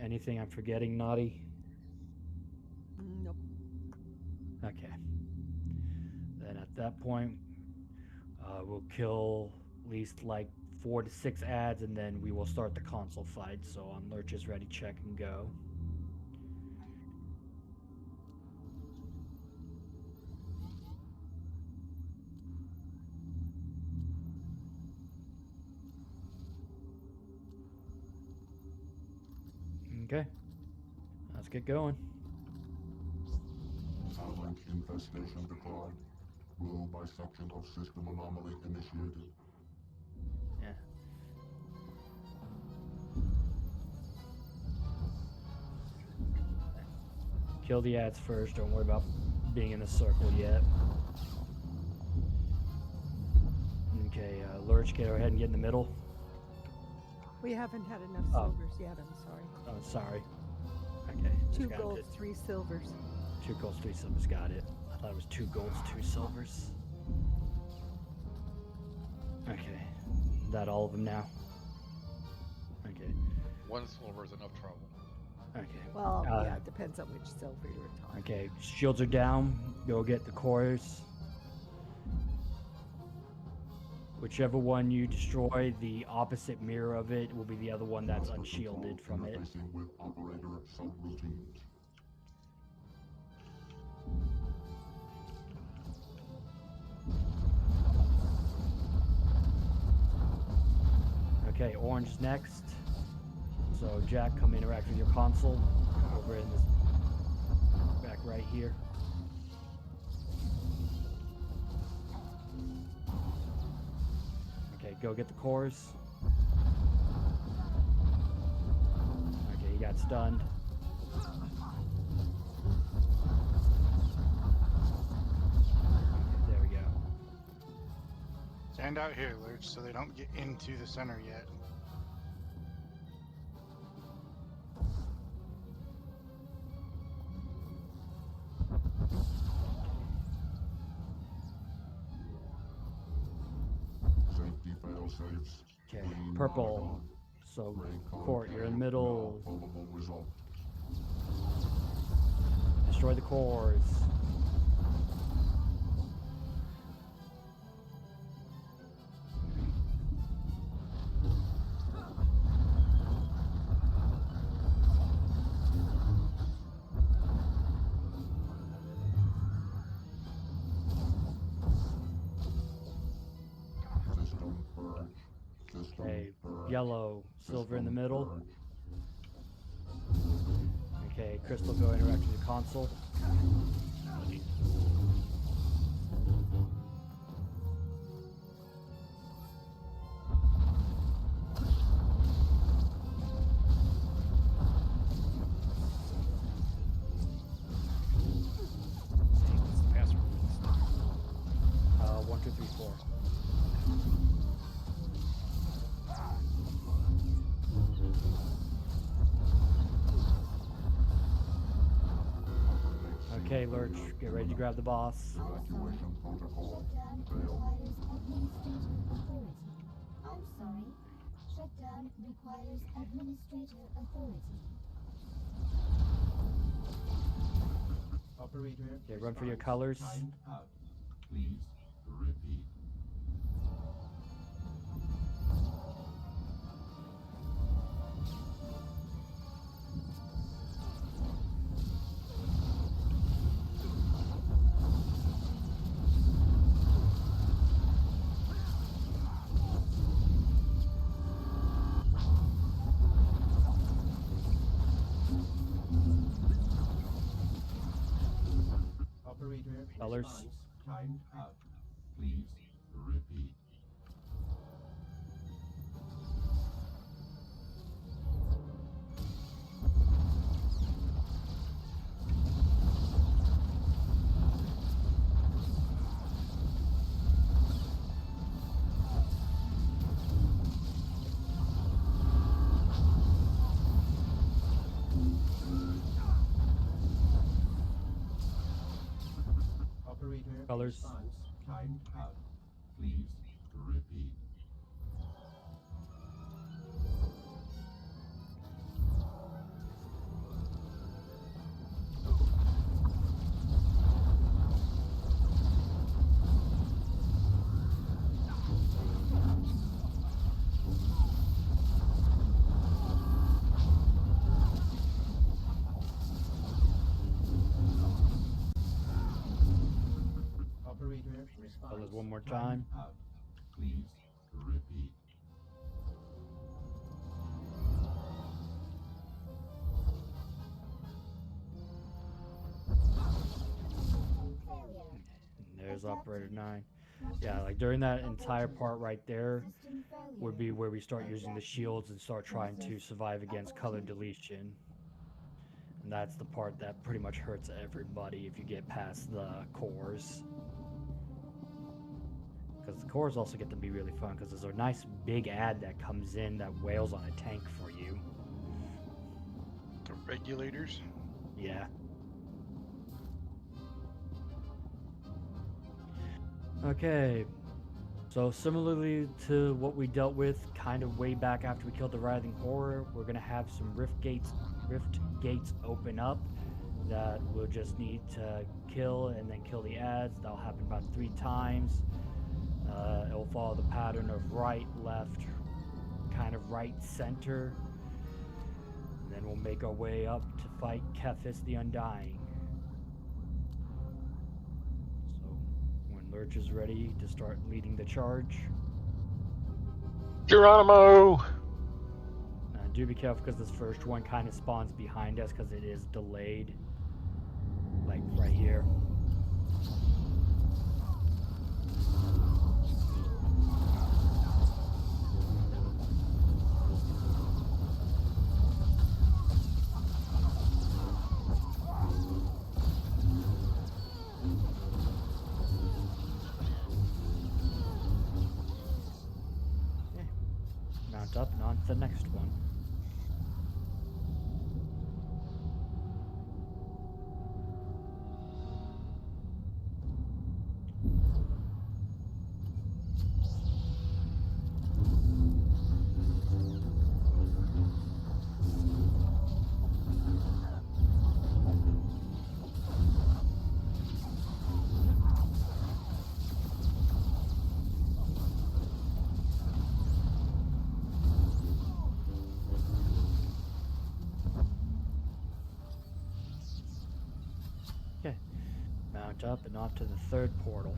Anything I'm forgetting, Naughty? Nope. Okay. Then at that point, we'll kill at least like 4 to 6 ads, and then we will start the console fight. So on Lurch's ready, check, and go. Okay, let's get going. Talent infestation declined. Will bisection of system anomaly initiated. Yeah. Kill the ads first. Don't worry about being in the circle yet. Okay, Lurch, go ahead and get in the middle. We haven't had enough silvers yet, I'm sorry. Oh, sorry. Okay. 2 golds, 3 silvers. 2 golds, 3 silvers. Got it. I thought it was 2 golds, 2 silvers. Okay. That all of them now? Okay. 1 silver is enough trouble. Okay. Well, yeah, it depends on which silver you're talking. Okay. Shields are down. Go get the cores. Whichever one you destroy, the opposite mirror of it will be the other one that's unshielded from it. With operator subroutines. Okay, orange is next. So Jack, come interact with your console over in this back right here. Okay, go get the cores. Okay, he got stunned. There we go. Stand out here, Lurch, so they don't get into the center yet. Safety fail safes. Okay, purple. So, Court, you're in the middle. Destroy the cores. Okay, yellow, silver in the middle. Okay, Crystal, go interact with the console. What's the password? 1, 2, 3, 4. Okay, Lurch, get ready to grab the boss. Evacuation protocol. Shutdown requires administrative authority. Operator. Okay, run for your colors. Time out. Please repeat. Operator. Colors. Time out. Please repeat. Colors. Response timed out. Please repeat. Operator response. Colors one more time. Out. Please repeat. There's operator 9. Yeah, like during that entire part right there would be where we start using the shields and start trying to survive against color deletion. And that's the part that pretty much hurts everybody if you get past the cores. Because the cores also get to be really fun because there's a nice big ad that comes in that wails on a tank for you. The regulators? Yeah. Okay, so similarly to what we dealt with kind of way back after we killed the Writhing Horror, we're going to have some rift gates open up that we'll just need to kill and then kill the ads. That'll happen about 3 times. It'll follow the pattern of right, left, kind of right, center. And then we'll make our way up to fight Kephis the Undying. Lurch is ready to start leading the charge. Geronimo! Do be careful because this first one kind of spawns behind us because it is delayed. Like right here. Up and on to the next one. Up and off to the third portal.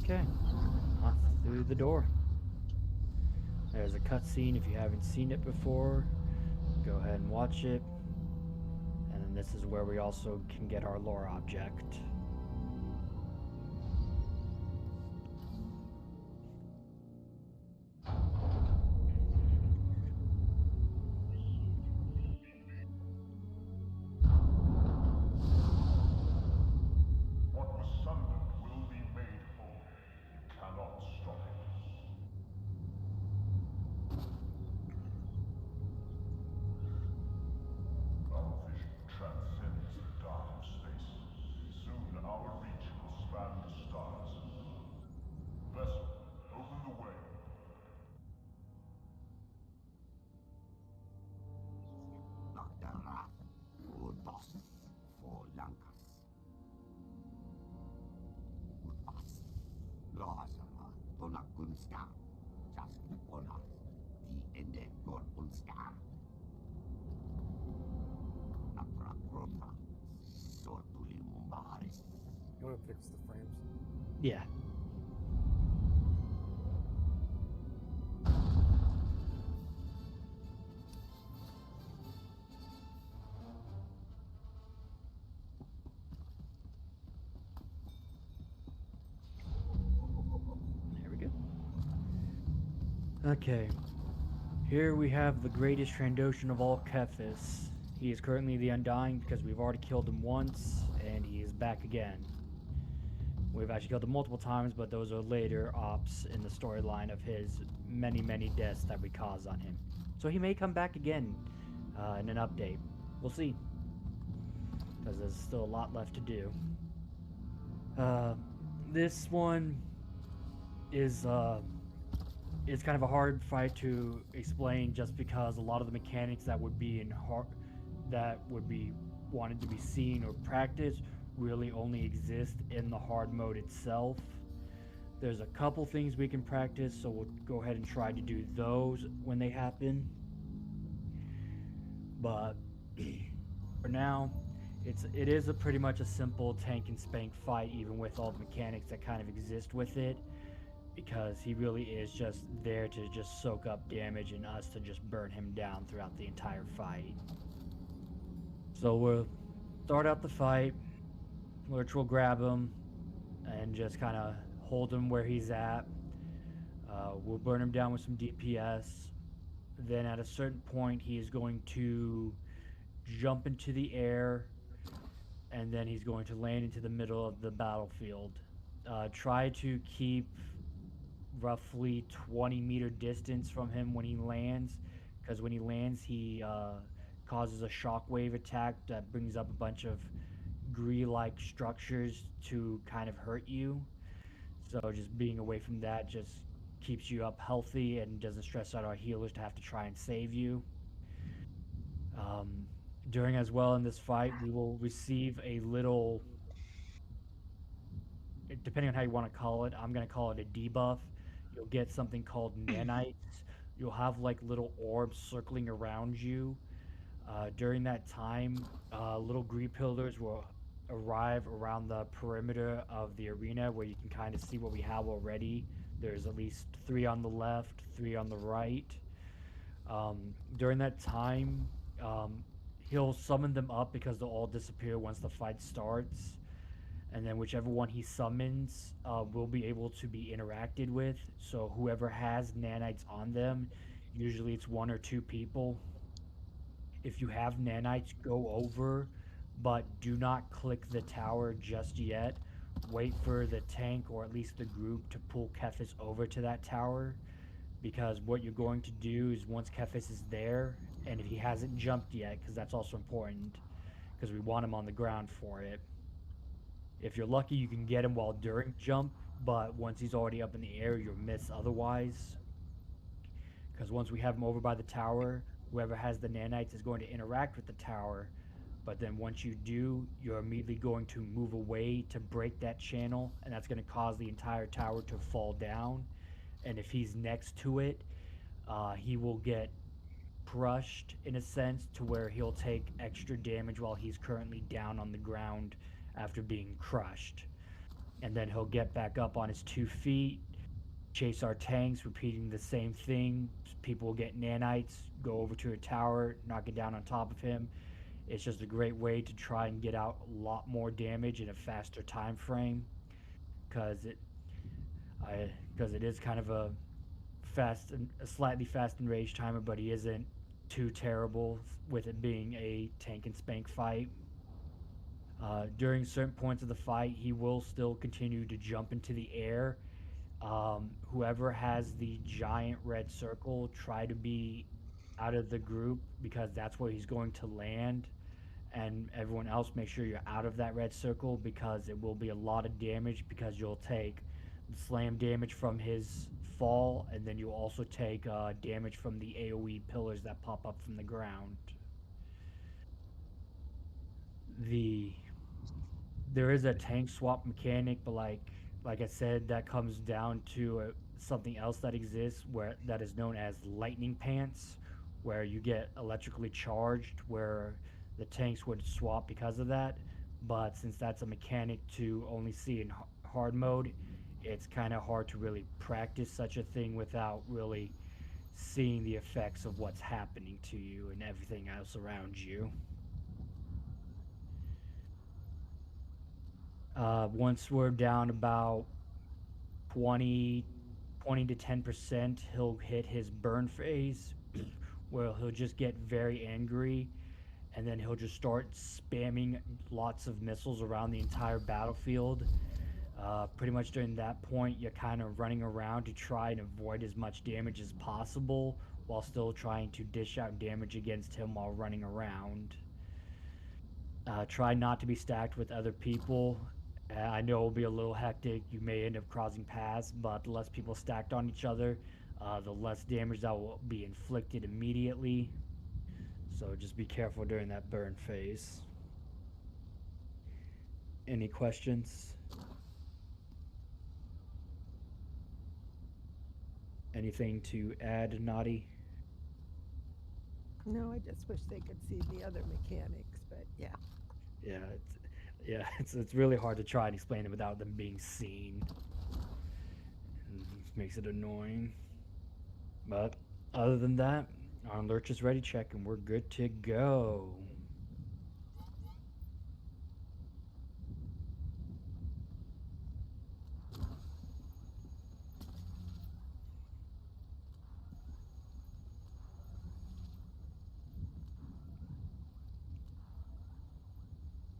Okay, off through the door. There's a cutscene if you haven't seen it before. Go ahead and watch it. And then this is where we also can get our lore object. You want to fix the frames? Yeah. Okay. Here we have the greatest Trandoshan of all, Kefis. He is currently the Undying because we've already killed him once, and he is back again. We've actually killed him multiple times, but those are later ops in the storyline of his many, many deaths that we caused on him. So he may come back again in an update. We'll see. Because there's still a lot left to do. This one is it's kind of a hard fight to explain just because a lot of the mechanics that would be wanted to be seen or practiced really only exist in the hard mode itself. There's a couple things we can practice, so we'll go ahead and try to do those when they happen. But for now, it is a pretty much a simple tank and spank fight, even with all the mechanics that kind of exist with it, because he really is just there to just soak up damage and us to just burn him down throughout the entire fight. So we'll start out the fight, which we'll grab him and just kind of hold him where he's at. We'll burn him down with some DPS. Then at a certain point, he is going to jump into the air, and then he's going to land into the middle of the battlefield. Try to keep roughly 20-meter distance from him when he lands, because when he lands, he causes a shockwave attack that brings up a bunch of gree-like structures to kind of hurt you. So just being away from that just keeps you up healthy and doesn't stress out our healers to have to try and save you. During as well in this fight, we will receive a little, depending on how you want to call it, I'm going to call it a debuff. You'll get something called nanites. You'll have like little orbs circling around you. During that time, little green pillars will arrive around the perimeter of the arena where you can kind of see what we have already. There's at least 3 on the left, 3 on the right. During that time, he'll summon them up because they'll all disappear once the fight starts. And then whichever one he summons will be able to be interacted with. So whoever has nanites on them, usually it's 1 or 2 people. If you have nanites, go over, but do not click the tower just yet. Wait for the tank or at least the group to pull Kefis over to that tower, because what you're going to do is once Kefis is there, and if he hasn't jumped yet, because that's also important, because we want him on the ground for it. If you're lucky, you can get him while during jump, but once he's already up in the air, you'll miss otherwise. Because once we have him over by the tower, whoever has the nanites is going to interact with the tower, but then once you do, you're immediately going to move away to break that channel, and that's going to cause the entire tower to fall down. And if he's next to it, he will get crushed in a sense to where he'll take extra damage while he's currently down on the ground after being crushed. And then he'll get back up on his 2 feet, chase our tanks, repeating the same thing. People will get nanites, go over to a tower, knock it down on top of him. It's just a great way to try and get out a lot more damage in a faster time frame, because it is kind of a slightly fast and rage timer, but he isn't too terrible with it being a tank and spank fight. During certain points of the fight, he will still continue to jump into the air. Whoever has the giant red circle, try to be out of the group, because that's where he's going to land. And everyone else, make sure you're out of that red circle, because it will be a lot of damage, because you'll take the slam damage from his fall, and then you'll also take damage from the AoE pillars that pop up from the ground. There is a tank swap mechanic, but like I said, that comes down to something else that exists that is known as lightning pants, where you get electrically charged, where the tanks would swap because of that. But since that's a mechanic to only see in hard mode, it's kind of hard to really practice such a thing without really seeing the effects of what's happening to you and everything else around you. Once we're down about 20 20 to 10%, he'll hit his burn phase, where he'll just get very angry, and then he'll just start spamming lots of missiles around the entire battlefield. Pretty much during that point, you're kind of running around to try and avoid as much damage as possible, while still trying to dish out damage against him while running around. Try not to be stacked with other people. I know it'll be a little hectic. You may end up crossing paths, but the less people stacked on each other, the less damage that will be inflicted immediately. So just be careful during that burn phase. Any questions? Anything to add, Naughty? No, I just wish they could see the other mechanics, but yeah. Yeah, it's really hard to try and explain it without them being seen. It makes it annoying. But other than that, our lurch is ready check and we're good to go.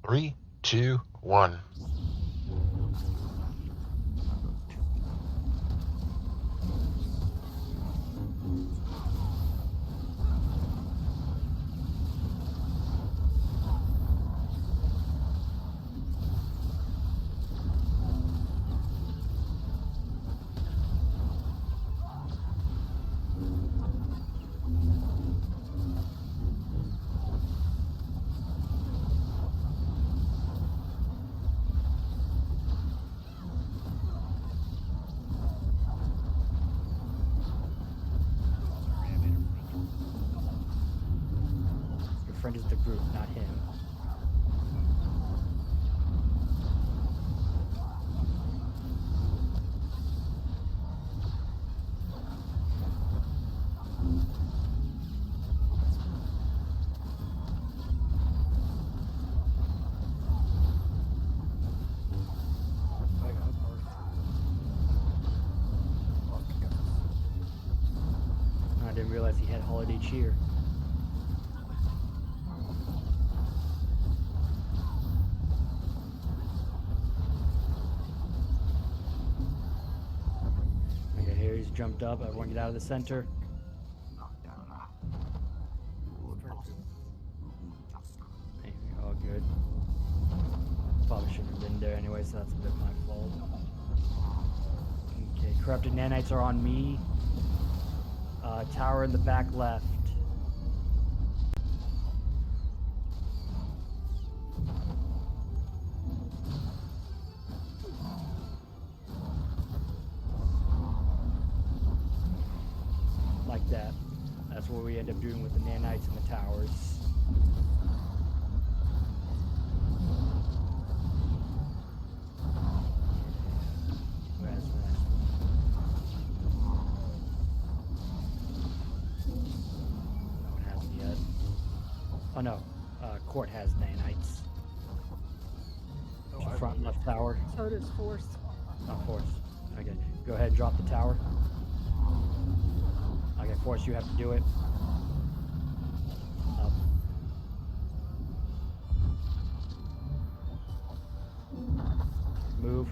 Three, two, one. Your friend is the group, not him. I didn't realize he had holiday cheer. Okay, here he's jumped up. Everyone get out of the center. Hey, all good. Probably shouldn't have been there anyway, so that's a bit my fault. Okay, corrupted nanites are on me. Tower in the back left. Like that. That's what we end up doing with the nanites and the towers. Where's that? No one has it yet. Oh no, Court has nanites. Front left tower. So does Force. Oh, Force. Okay, go ahead and drop the tower. Okay, Force, you have to do it. Up. Move.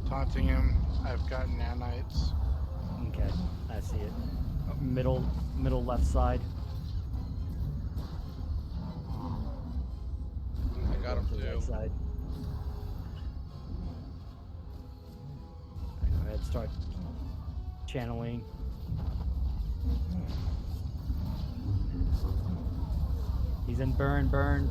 Taunting him. I've got nanites. Okay, I see it. Middle left side. I got him To the right too. side. Go ahead, start channeling. He's in burn.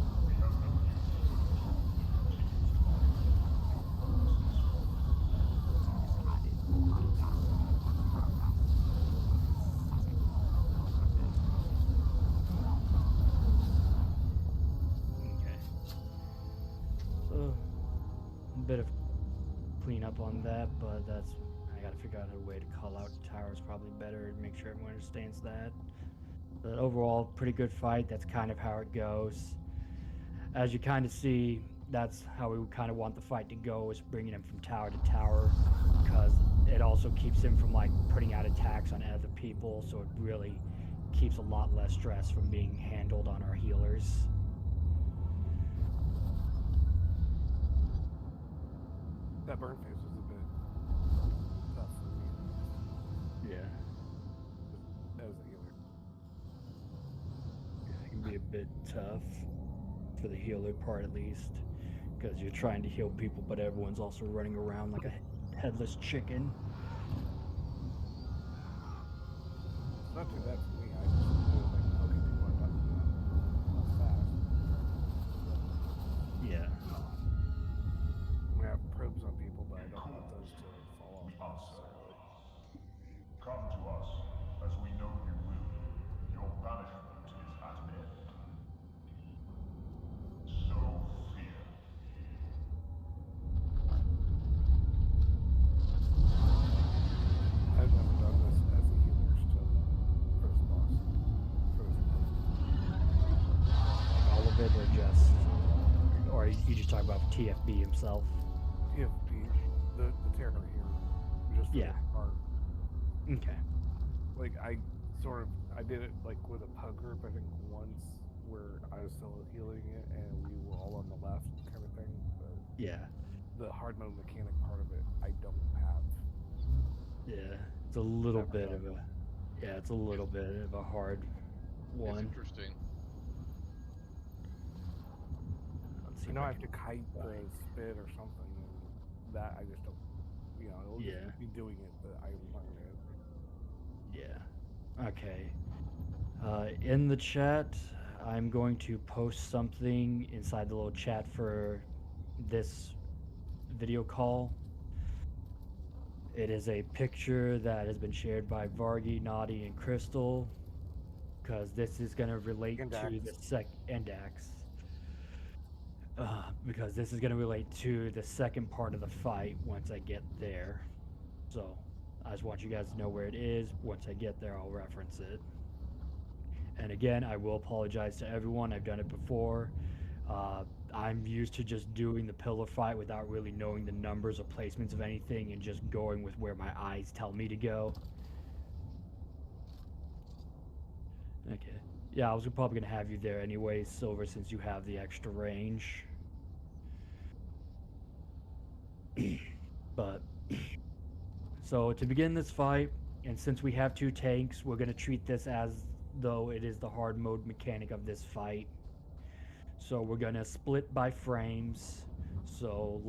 A bit of cleanup on that, but that's gotta figure out a way to call out the tower is probably better to make sure everyone understands that. But overall, pretty good fight. That's kind of how it goes. As you kind of see, that's how we kind of want the fight to go, is bringing him from tower to tower, because it also keeps him from like putting out attacks on other people, so it really keeps a lot less stress from being handled on our healers. That burn phase was a bit tough for me. Yeah. As a healer. Yeah, it can be a bit tough for the healer part at least, because you're trying to heal people, but everyone's also running around like a headless chicken. It's not too bad for me. I just feel like, okay, people are not fast. Yeah. We have probes on people, but I don't want those to fall off necessarily. Come to us, as we know you will. Your banishment is at an end. So fear. I've never done this as a healer still. First boss. First boss. All of it, or you just talk about TFB himself? TFB, the Terror here, just yeah. Art. Okay. Like I did it like with a pug group I think once, where I was still healing it and we were all on the left kind of thing. But yeah. The hard mode mechanic part of it, I don't have. Yeah, it's a little bit of a. Yeah, it's a little bit of a hard one. It's interesting. You know, I have to kite the spit or something, and that I just don't. You know, I'll just be doing it, but I'm not gonna. Yeah. Okay. In the chat, I'm going to post something inside the little chat for this video call. It is a picture that has been shared by Vargy, Naughty, and Crystal, because this is going to relate to the Dax. Because this is going to relate to the second part of the fight once I get there. So I just want you guys to know where it is. Once I get there, I'll reference it. And again, I will apologize to everyone. I've done it before. I'm used to just doing the pillar fight without really knowing the numbers or placements of anything and just going with where my eyes tell me to go. Okay. Yeah, I was probably going to have you there anyway, Silver, since you have the extra range. But, so to begin this fight, and since we have two tanks, we're going to treat this as though it is the hard mode mechanic of this fight. So we're going to split by frames. So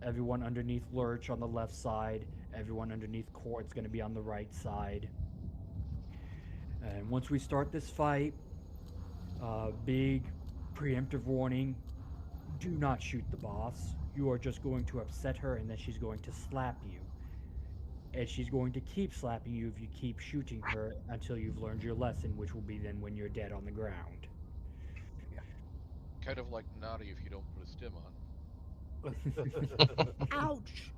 everyone underneath Lurch on the left side, everyone underneath Quartz going to be on the right side. And once we start this fight, big preemptive warning, do not shoot the boss. You are just going to upset her and then she's going to slap you. And she's going to keep slapping you if you keep shooting her until you've learned your lesson, which will be then when you're dead on the ground. Kind of like Naughty if you don't put a stim on. Ouch!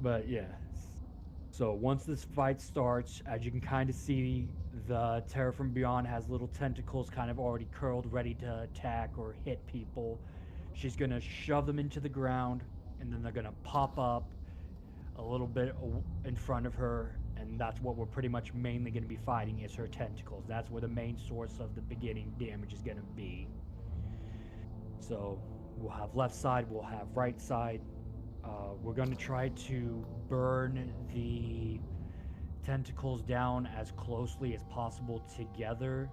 But yeah. So once this fight starts, as you can kind of see, the Terror from Beyond has little tentacles kind of already curled, ready to attack or hit people. She's going to shove them into the ground, and then they're going to pop up a little bit in front of her, and that's what we're pretty much mainly going to be fighting, is her tentacles. That's where the main source of the beginning damage is going to be. So we'll have left side, we'll have right side. We're going to try to burn the tentacles down as closely as possible together.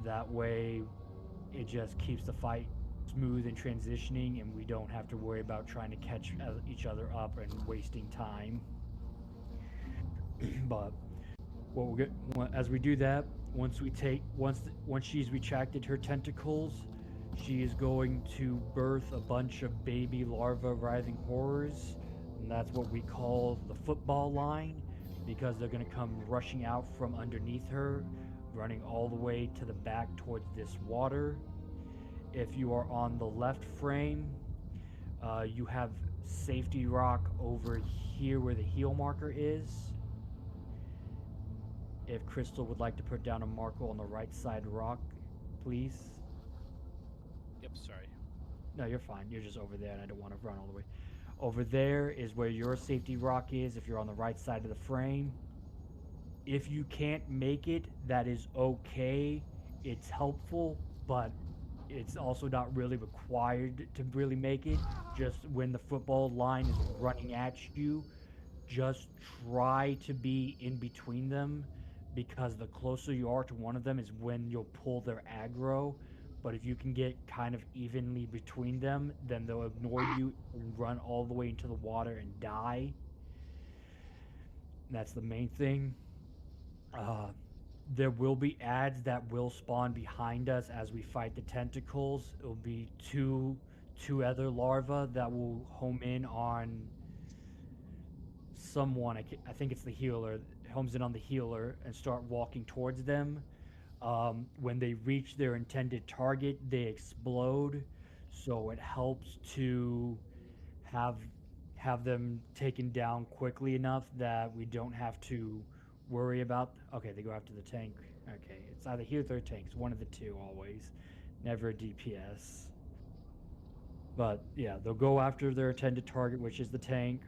That way it just keeps the fight smooth and transitioning, and we don't have to worry about trying to catch each other up and wasting time. But what we'll get, as we do that, once she's retracted her tentacles, she is going to birth a bunch of baby larva writhing horrors, and that's what we call the football line, because they're going to come rushing out from underneath her, running all the way to the back towards this water. If you are on the left frame, you have safety rock over here where the heel marker is. If Crystal would like to put down a marker on the right side rock, please. Yep, sorry. No, you're fine. You're just over there, and I don't want to run all the way. Over there is where your safety rock is if you're on the right side of the frame. If you can't make it, that is okay. It's helpful, but it's also not really required to really make it. Just when the football line is running at you, just try to be in between them, because the closer you are to one of them is when you'll pull their aggro. But if you can get kind of evenly between them, then they'll ignore you and run all the way into the water and die. That's the main thing. There will be ads that will spawn behind us as we fight the tentacles. It'll be two other larvae that will home in on someone. I think it's the healer. Homes in on the healer and start walking towards them. When they reach their intended target, they explode. So it helps to have them taken down quickly enough that we don't have to worry about. Okay, they go after the tank. Okay, it's either healer or tanks, one of the two always, never a DPS. But yeah, they'll go after their intended target, which is the tank,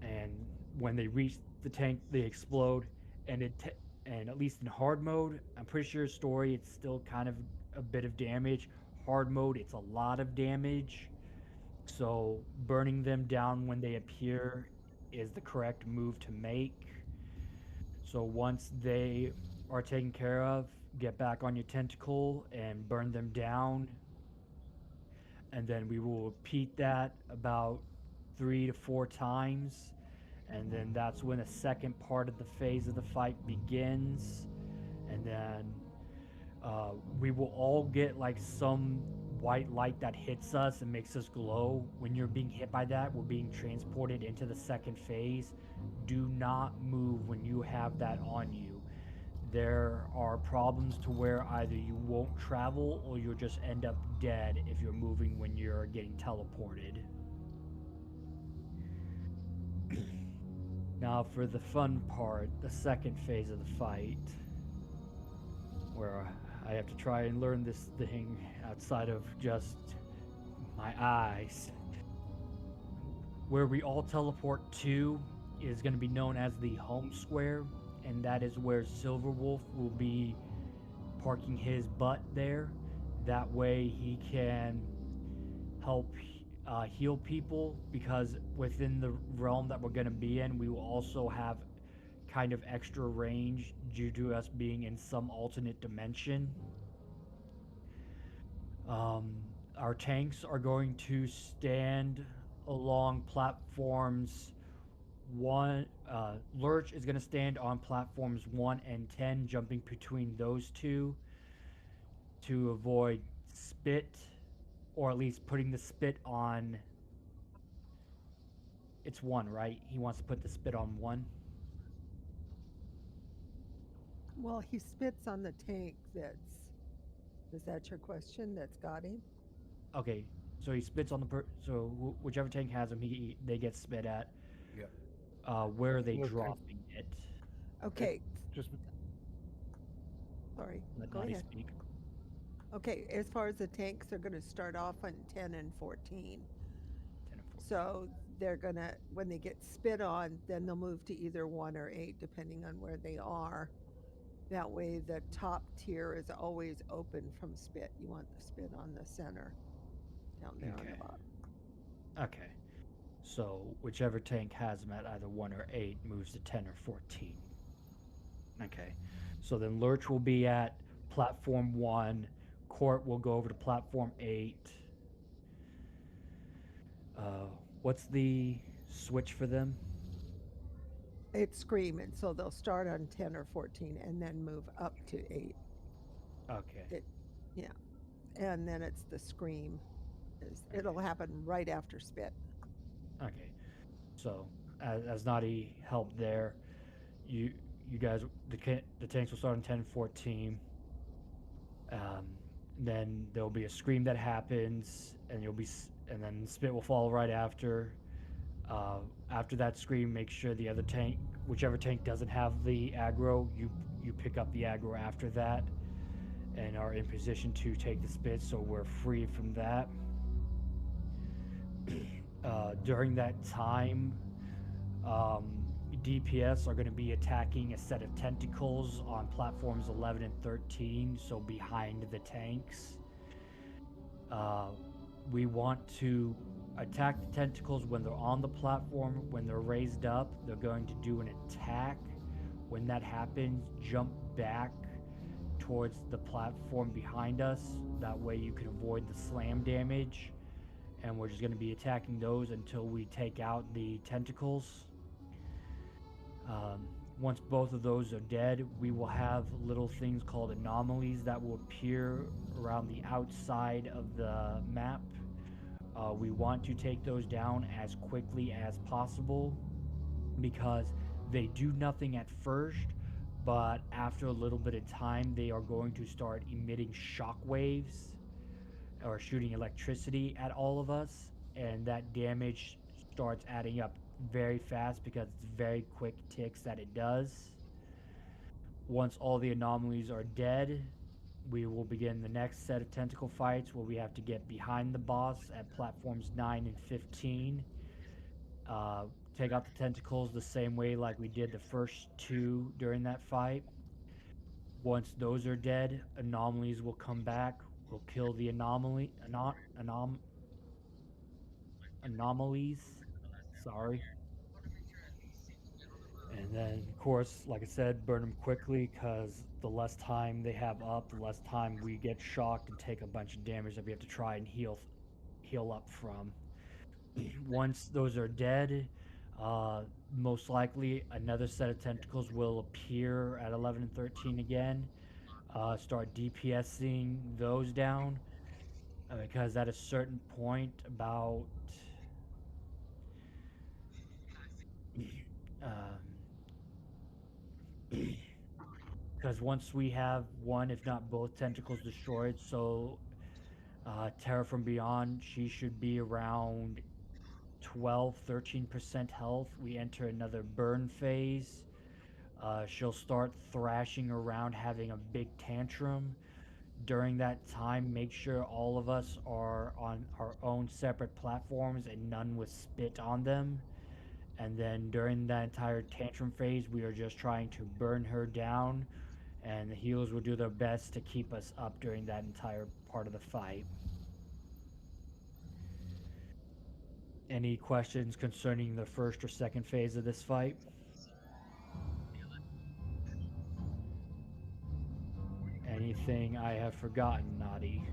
and when they reach the tank, they explode. And at least in hard mode, I'm pretty sure story, it's still kind of a bit of damage. Hard mode, it's a lot of damage. So burning them down when they appear is the correct move to make. So once they are taken care of, get back on your tentacle and burn them down. And then we will repeat that about 3 to 4 times. And then that's when the second part of the phase of the fight begins. And then we will all get like some white light that hits us and makes us glow. When you're being hit by that, we're being transported into the second phase. Do not move when you have that on you. There are problems to where either you won't travel or you'll just end up dead if you're moving when you're getting teleported. Now for the fun part, the second phase of the fight, where I have to try and learn this thing outside of just my eyes. Where we all teleport to is going to be known as the home square, and that is where Silverwolf will be parking his butt there. That way he can help heal people, because within the realm that we're going to be in, we will also have kind of extra range due to us being in some alternate dimension. Our tanks are going to stand along platforms 1. Lurch is going to stand on platforms 1 and 10, jumping between those two to avoid spit, or at least putting the spit on. It's 1, right? He wants to put the spit on 1. Well, he spits on the tank is that your question that's got him? Okay, so he spits on the so whichever tank has him, they get spit at. Yeah. Where are they dropping it? Okay. Just sorry. Let Go Naughty ahead. speak. Okay, as far as the tanks, they're going to start off on 10 and 14. 10 and 14. So they're going to, when they get spit on, then they'll move to either 1 or 8, depending on where they are. That way the top tier is always open from spit. You want the spit on the center, down there on the bottom. Okay. So whichever tank has them at either 1 or 8 moves to 10 or 14. Okay. So then Lurch will be at platform 1. Court will go over to platform 8. What's the switch for them? It's Scream, and so they'll start on 10 or 14 and then move up to 8. Okay. Yeah. And then it's the Scream. It'll happen right after spit. Okay. So as Naughty helped there, you guys, the tanks will start on 10 and 14. Then there'll be a scream that happens, and and then spit will follow right after. After that screen, make sure the other tank, whichever tank doesn't have the aggro, you pick up the aggro after that, and are in position to take the spit, so we're free from that. During that time, DPS are going to be attacking a set of tentacles on platforms 11 and 13, so behind the tanks. We want to attack the tentacles when they're on the platform. When they're raised up, they're going to do an attack. When that happens, jump back towards the platform behind us. That way you can avoid the slam damage. And we're just going to be attacking those until we take out the tentacles. Once both of those are dead, we will have little things called anomalies that will appear around the outside of the map. We want to take those down as quickly as possible because they do nothing at first, but after a little bit of time, they are going to start emitting shock waves or shooting electricity at all of us, and that damage starts adding up very fast because it's very quick ticks that it does. Once all the anomalies are dead, we will begin the next set of tentacle fights where we have to get behind the boss at platforms 9 and 15. Take out the tentacles the same way like we did the first two during that fight. Once those are dead, anomalies will come back. We'll kill the anomalies. Sorry. And then, of course, like I said, burn them quickly because the less time they have up, the less time we get shocked and take a bunch of damage that we have to try and heal up from. Once those are dead, most likely another set of tentacles will appear at 11 and 13 again. Start DPSing those down because at a certain point, about because once we have one, if not both tentacles destroyed, so Terra from Beyond, she should be around 12-13% health. We enter another burn phase. She'll start thrashing around, having a big tantrum. During that time, make sure all of us are on our own separate platforms and none with spit on them. And then during that entire tantrum phase, we are just trying to burn her down, and the healers will do their best to keep us up during that entire part of the fight. Any questions concerning the first or second phase of this fight? Anything I have forgotten, Naughty?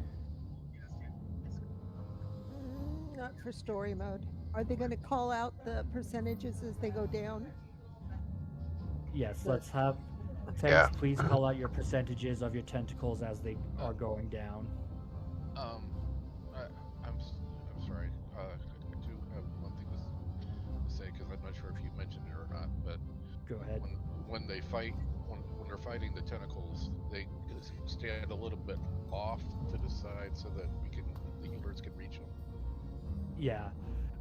Not for story mode. Are they going to call out the percentages as they go down? Yes, let's have tanks please call out your percentages of your tentacles as they are going down. I'm sorry. I do have one thing to say because I'm not sure if you mentioned it or not, but go ahead. When they fight, when they're fighting the tentacles, they stand a little bit off to the side so that the healers can reach them. Yeah,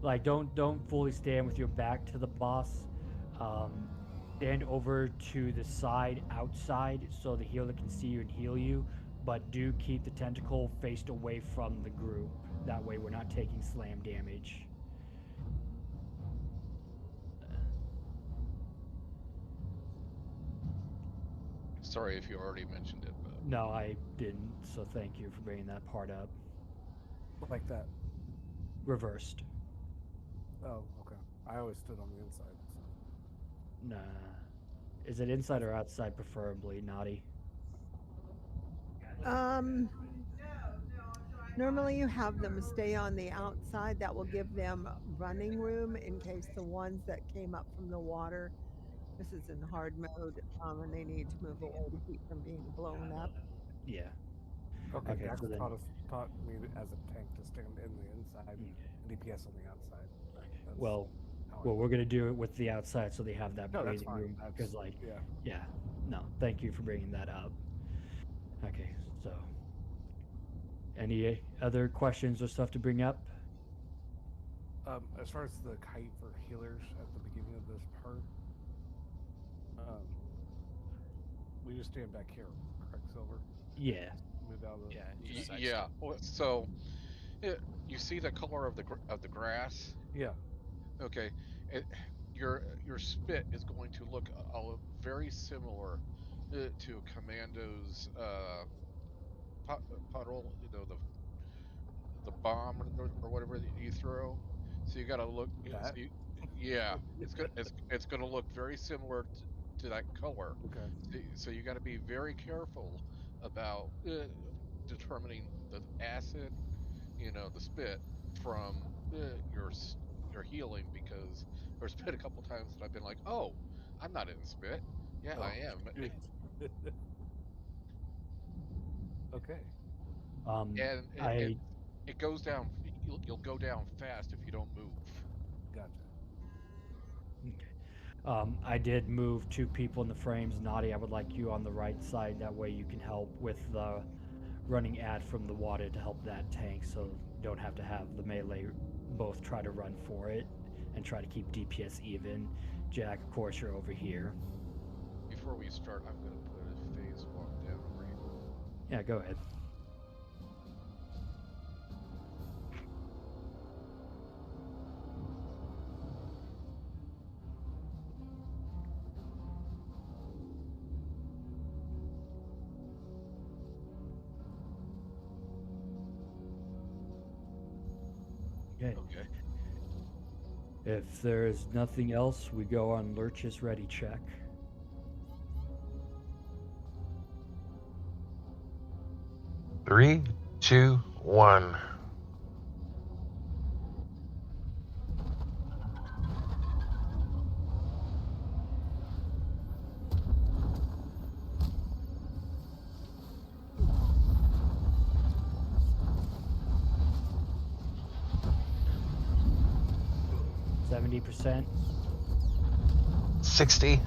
like don't fully stand with your back to the boss. Stand over to the side outside so the healer can see you and heal you, but do keep the tentacle faced away from the group. That way we're not taking slam damage. Sorry if you already mentioned it. But... No, I didn't, so thank you for bringing that part up. Like that? Reversed. Oh, okay. I always stood on the inside. So. Nah. Is it inside or outside, preferably, Naughty? Normally you have them stay on the outside. That will give them running room in case the ones that came up from the water, this is in hard mode, and they need to move away to keep from being blown up. Yeah. Okay, Dax so taught me as a tank to stand in the inside and DPS on the outside. Okay. Well, we're going to do it with the outside so they have that breathing room. Because, no, thank you for bringing that up. Okay, so any other questions or stuff to bring up? As far as the kite for healers at the beginning of this part, we just stand back here, correct, Silver? Yeah. Move out of the... Yeah. So, you see the color of the grass? Yeah. Okay. Your spit is going to look very similar to Commando's puddle. You know, the bomb or whatever that you throw. So you got to look. That? Yeah, it's going to look very similar to that color. Okay. So you got to be very careful about determining the acid, the spit from your healing, because there's been a couple times that I've been like, oh, I'm not in spit. Yeah, I am. Okay. And it goes down. You'll go down fast if you don't move. Gotcha. Okay. I did move 2 people in the frames. Naughty, I would like you on the right side. That way you can help with the running ad from the water to help that tank, so you don't have to have the melee both try to run for it and try to keep DPS even. Jack, of course, you're over here. Before we start, I'm going to put a phase walk down over here. Yeah, go ahead. Okay. If there's nothing else, we go on Lurch's ready check. Three, 2, 1. %, 60,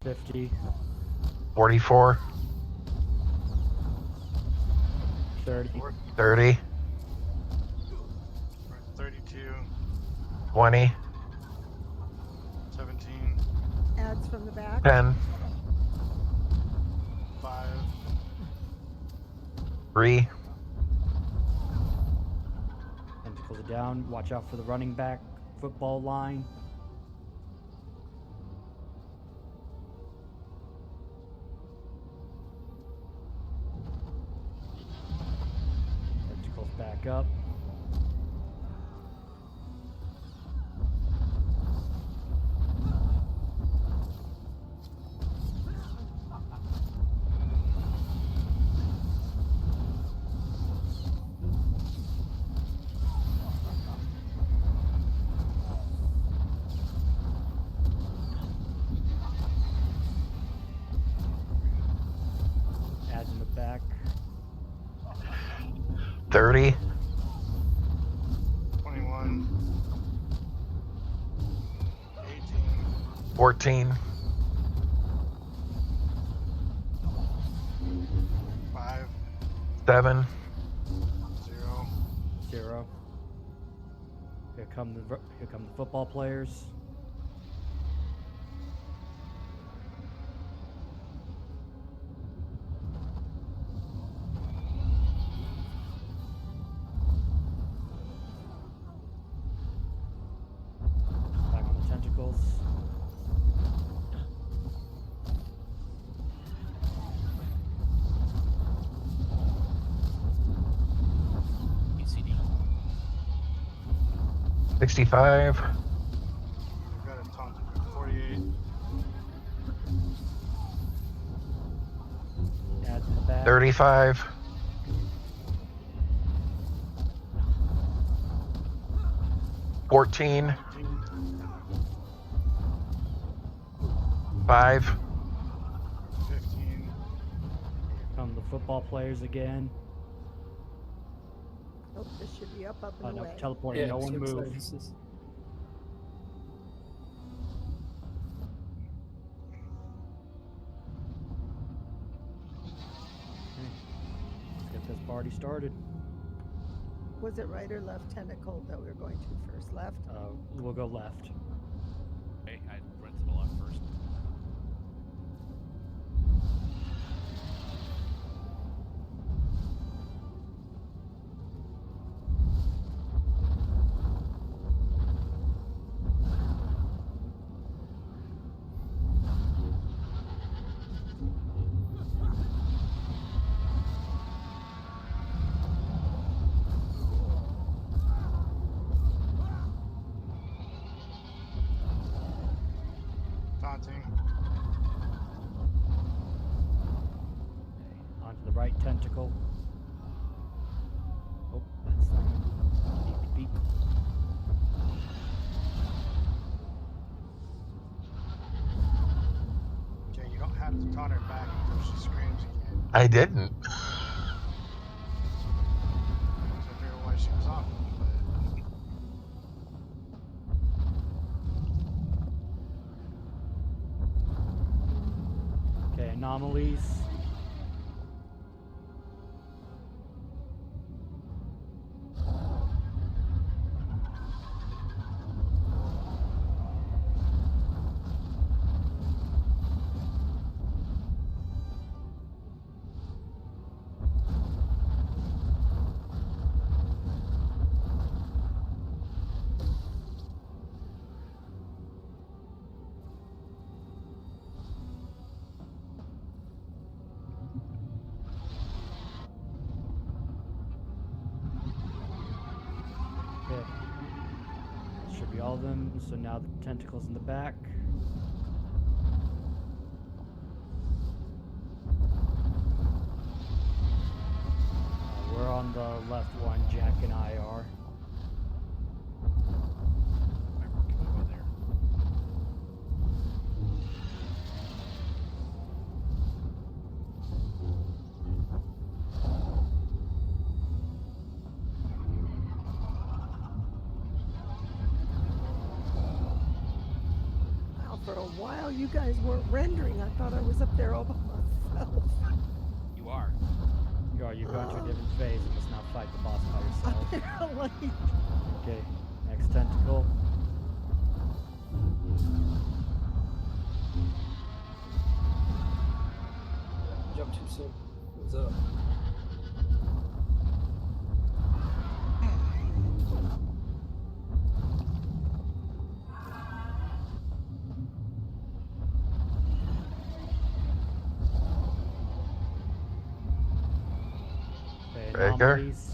50, 44, 30, 30, 32, 20, 17, Ads from the back. 10, 5, 3, Tentacles are down. Watch out for the running back football line. Tentacles back up. Ads in the back. 30, 21, 18, 14, 5, 7, 0. 0. Here come the football players. Back on the tentacles. ECD. 65, I've got a taunt of 48, Ads in the back. 35, 14, 5, 15, Come the football players again. Oh, this should be up Oh, and no, away. teleporting. No one move. Let's get this party started. Was it right or left tentacle that we were going to first? Left? We'll go left. Okay, I went to the left first. Taunting. Onto the right tentacle. Oh, that's beep, beep, beep. Okay, you don't have to taunt her back until she screams again. I didn't. So I figured why she was off. Okay, anomalies. Okay. Should be all of them. So now the tentacles in the back. We're on the left one, Jack and I are. Wow, for a while you guys weren't rendering. I thought I was up there all by myself. You are. You've gone to a different phase. You must not fight the boss by yourself. Apparently. Okay, next tentacle. Jump too soon. What's up? Okay, Breaker. anomalies.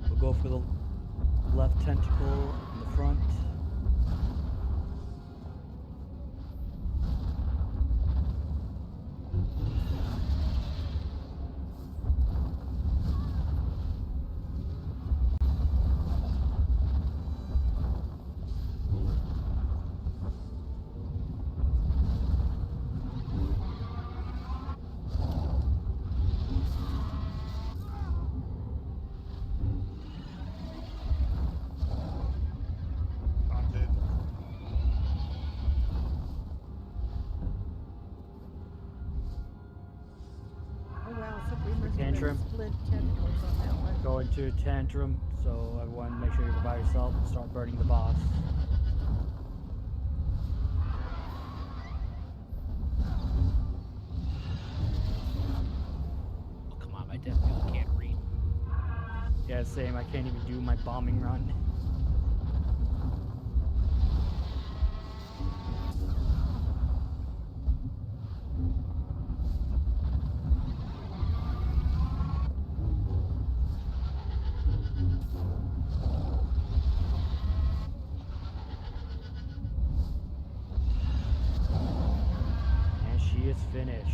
We'll go for the left tentacle in the front. Taunted. Oh wow, so we must have Tantrum. been split tentacles on that one. Go into tantrum, so everyone make sure you're by yourself and start burning the boss. Oh, come on, my death fuel can't read. Yeah, same. I can't even do my bombing run. And she is finished.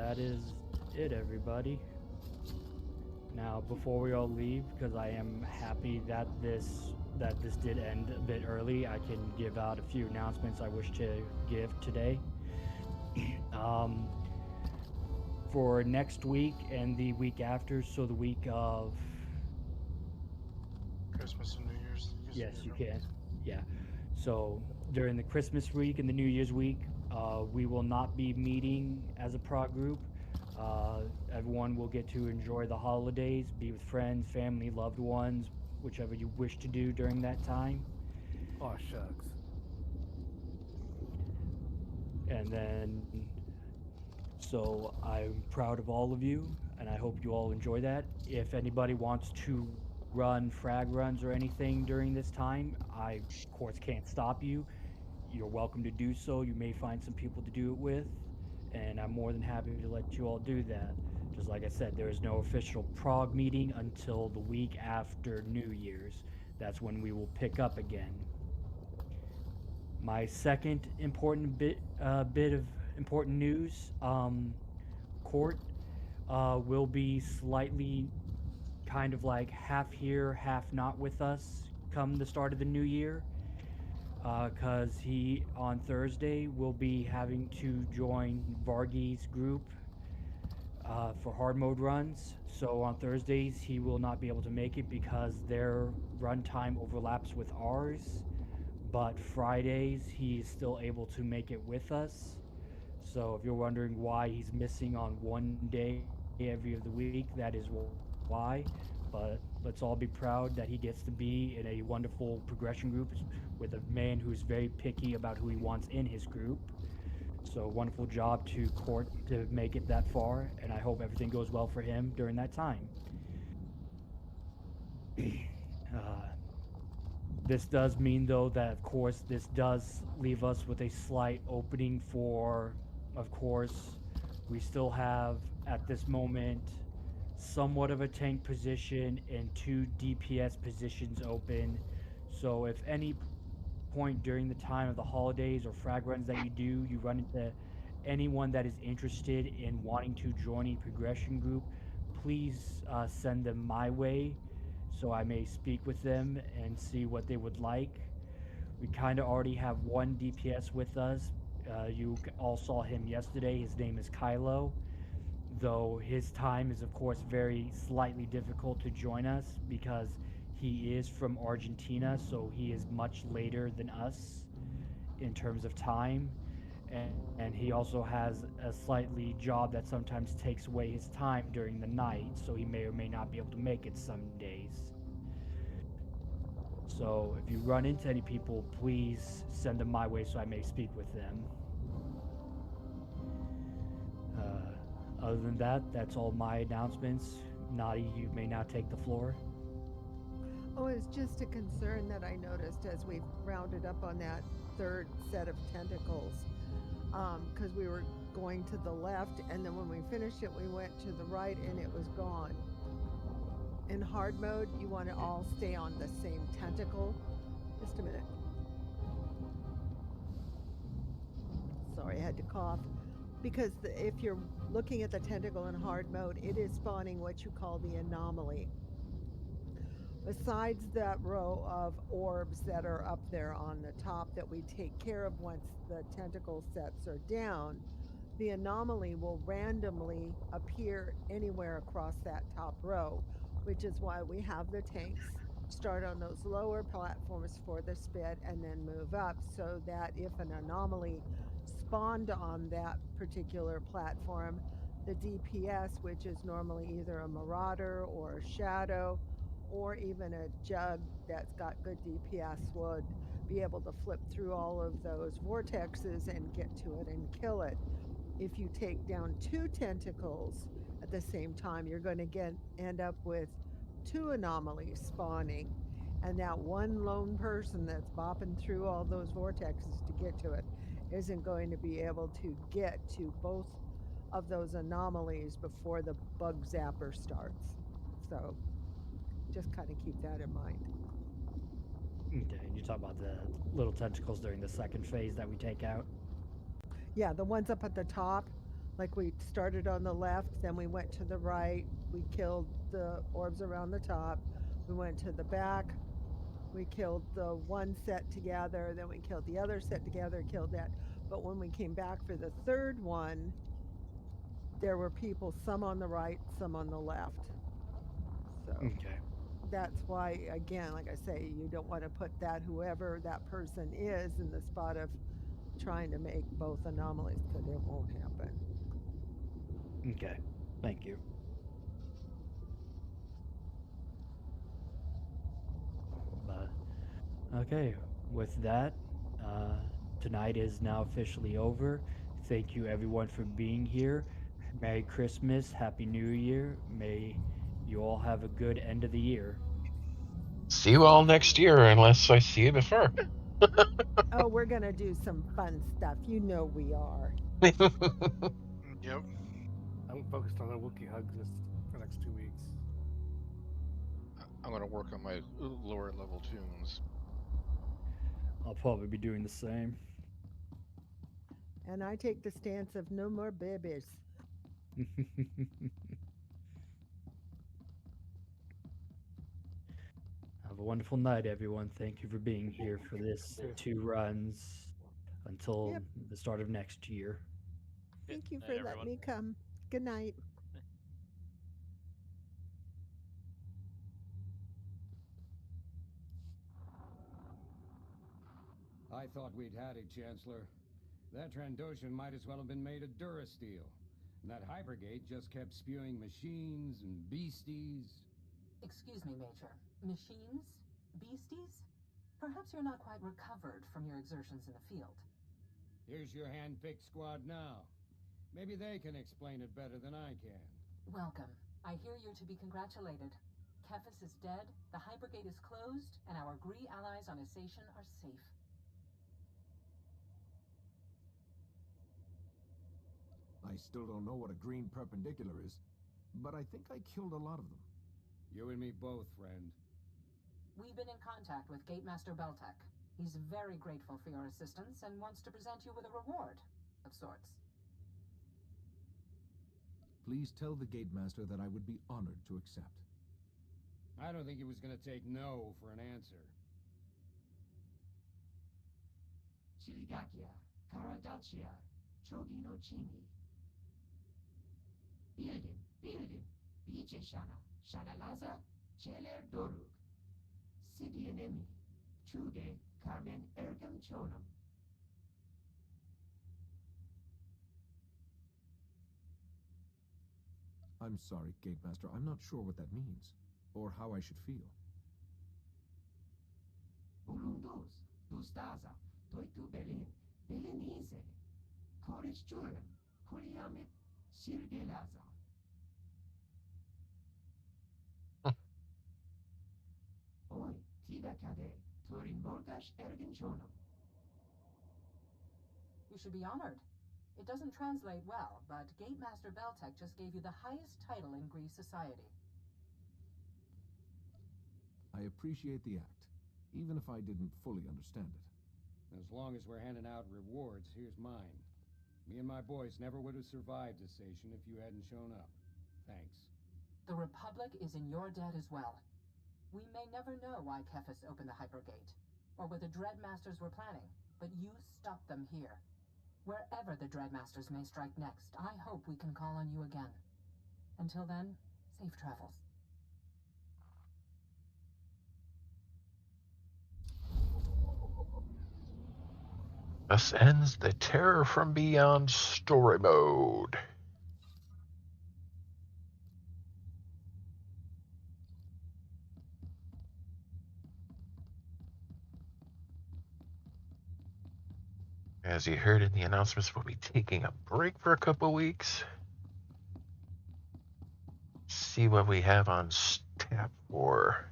that is it, everybody. Now, before we all leave, because I am happy that this did end a bit early, I can give out a few announcements I wish to give today. For next week and the week after, so the week of Christmas and New Year's. yes, you can. Yeah. So during the Christmas week and the New Year's week, we will not be meeting as a prog group. Everyone will get to enjoy the holidays, be with friends, family, loved ones, whichever you wish to do during that time. Oh, shucks. And then, so I'm proud of all of you, and I hope you all enjoy that. If anybody wants to run frag runs or anything during this time, I, of course, can't stop you. You're welcome to do so. You may find some people to do it with, and I'm more than happy to let you all do that. Just like I said, there is no official prog meeting until the week after New Year's. That's when we will pick up again. My second important bit of important news, Court will be slightly kind of like half here, half not with us come the start of the new year, because he on Thursday will be having to join Vargy's group for hard mode runs. So on Thursdays he will not be able to make it because their run time overlaps with ours, but Fridays he's still able to make it with us. So if you're wondering why he's missing on one day every other week, that is why. But let's all be proud that he gets to be in a wonderful progression group with a man who's very picky about who he wants in his group. So wonderful job to Court to make it that far, and I hope everything goes well for him during that time. This does mean, though, that of course this does leave us with a slight opening for, of course, we still have at this moment somewhat of a tank position and 2 DPS positions open. So if any point during the time of the holidays or frag runs that you do, you run into anyone that is interested in wanting to join a progression group, please send them my way so I may speak with them and see what they would like. We kind of already have one DPS with us. You all saw him yesterday. His name is Kylo, though his time is of course very slightly difficult to join us because he is from Argentina, so he is much later than us in terms of time, and he also has a slightly job that sometimes takes away his time during the night, so he may or may not be able to make it some days. So if you run into any people, please send them my way so I may speak with them. Other than that, that's all my announcements. Nadi, you may now take the floor. Oh, it's just a concern that I noticed as we rounded up on that third set of tentacles, because we were going to the left, and then when we finished it, we went to the right, and it was gone. In hard mode, you want to all stay on the same tentacle. Just a minute. Sorry, I had to cough. Because if you're looking at the tentacle in hard mode, it is spawning what you call the anomaly. Besides that row of orbs that are up there on the top that we take care of once the tentacle sets are down, the anomaly will randomly appear anywhere across that top row, which is why we have the tanks start on those lower platforms for the spit and then move up, so that if an anomaly spawned on that particular platform, the DPS, which is normally either a Marauder or a Shadow or even a Jug that's got good DPS, would be able to flip through all of those vortexes and get to it and kill it. If you take down 2 tentacles at the same time, you're going to end up with 2 anomalies spawning, and that one lone person that's bopping through all those vortexes to get to it isn't going to be able to get to both of those anomalies before the bug zapper starts. So just kind of keep that in mind. Okay, and you talk about the little tentacles during the second phase that we take out? Yeah, the ones up at the top, Like we started on the left, then we went to the right, we killed the orbs around the top, we went to the back, we killed the one set together, then we killed the other set together, killed that. But when we came back for the third one, there were people, some on the right, some on the left. So Okay. that's why, again, like I say, you don't want to put that, whoever that person is, in the spot of trying to make both anomalies, because it won't happen. Okay. Thank you. But okay, with that, tonight is now officially over. Thank you everyone for being here. Merry Christmas, Happy New Year. May you all have a good end of the year. See you all next year, unless I see you before. Oh, we're gonna do some fun stuff. You know we are. Yep. I'm focused on the Wookiee hugs for the next 2 weeks. I'm going to work on my lower level tunes. I'll probably be doing the same. And I take the stance of no more babies. Have a wonderful night, everyone. Thank you for being here for this 2 runs until the start of next year. Thank you for letting me come. Good night. I thought we'd had it, Chancellor. That Trandoshan might as well have been made of Durasteel. And that Hypergate just kept spewing machines and beasties. Excuse me, Major. Machines? Beasties? Perhaps you're not quite recovered from your exertions in the field. Here's your hand-picked squad now. Maybe they can explain it better than I can. Welcome. I hear you're to be congratulated. Kefis is dead, the Hypergate is closed, and our Gree allies on Acer are safe. I still don't know what a green perpendicular is, but I think I killed a lot of them. You and me both, friend. We've been in contact with Gatemaster Beltec. He's very grateful for your assistance and wants to present you with a reward of sorts. Please tell the Gatemaster that I would be honored to accept. I don't think he was going to take no for an answer. Chiligakia, Karadachia, Chogi no Chini. Bildim, Biche Shana, Shanalaza, Cheler Doruk. Sidi Enemi, Chude, Carmen Ergam Chonam. I'm sorry, Gatemaster. I'm not sure what that means, or how I should feel. Bulunduz, Dustaza, Toitu Belin, Belenise, Korish Churim, Kuriamit, Shirgelaza. Oi, Tidakade, Turin Borgash Ergenchonum. You should be honored. It doesn't translate well, but Gatemaster Beltec just gave you the highest title in Gree society. I appreciate the act, even if I didn't fully understand it. As long as we're handing out rewards, here's mine. Me and my boys never would have survived this station if you hadn't shown up. Thanks. The Republic is in your debt as well. We may never know why Kefis opened the Hypergate, or what the Dreadmasters were planning, but you stopped them here. Wherever the Dreadmasters may strike next, I hope we can call on you again. Until then, safe travels. Thus ends the Terror from Beyond story mode. As you heard in the announcements, we'll be taking a break for a couple weeks. See what we have on tap for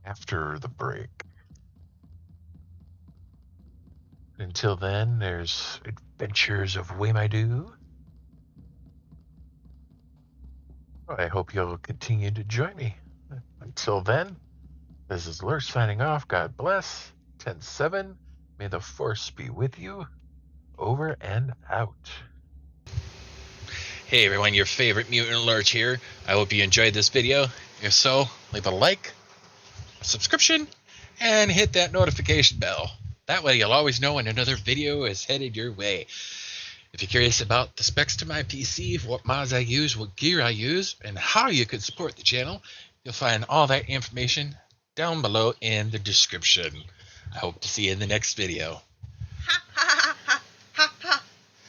after the break. Until then, there's Adventures of Waymaidu. I hope you'll continue to join me. Until then, this is Lurk signing off. God bless. 10-7. May the Force be with you over and out. Hey everyone, your favorite Mutant Lurch here. I hope you enjoyed this video. If so, leave a like, a subscription, and hit that notification bell. That way you'll always know when another video is headed your way. If you're curious about the specs to my PC, what mods I use, what gear I use, and how you could support the channel, you'll find all that information down below in the description. I hope to see you in the next video. Ha ha!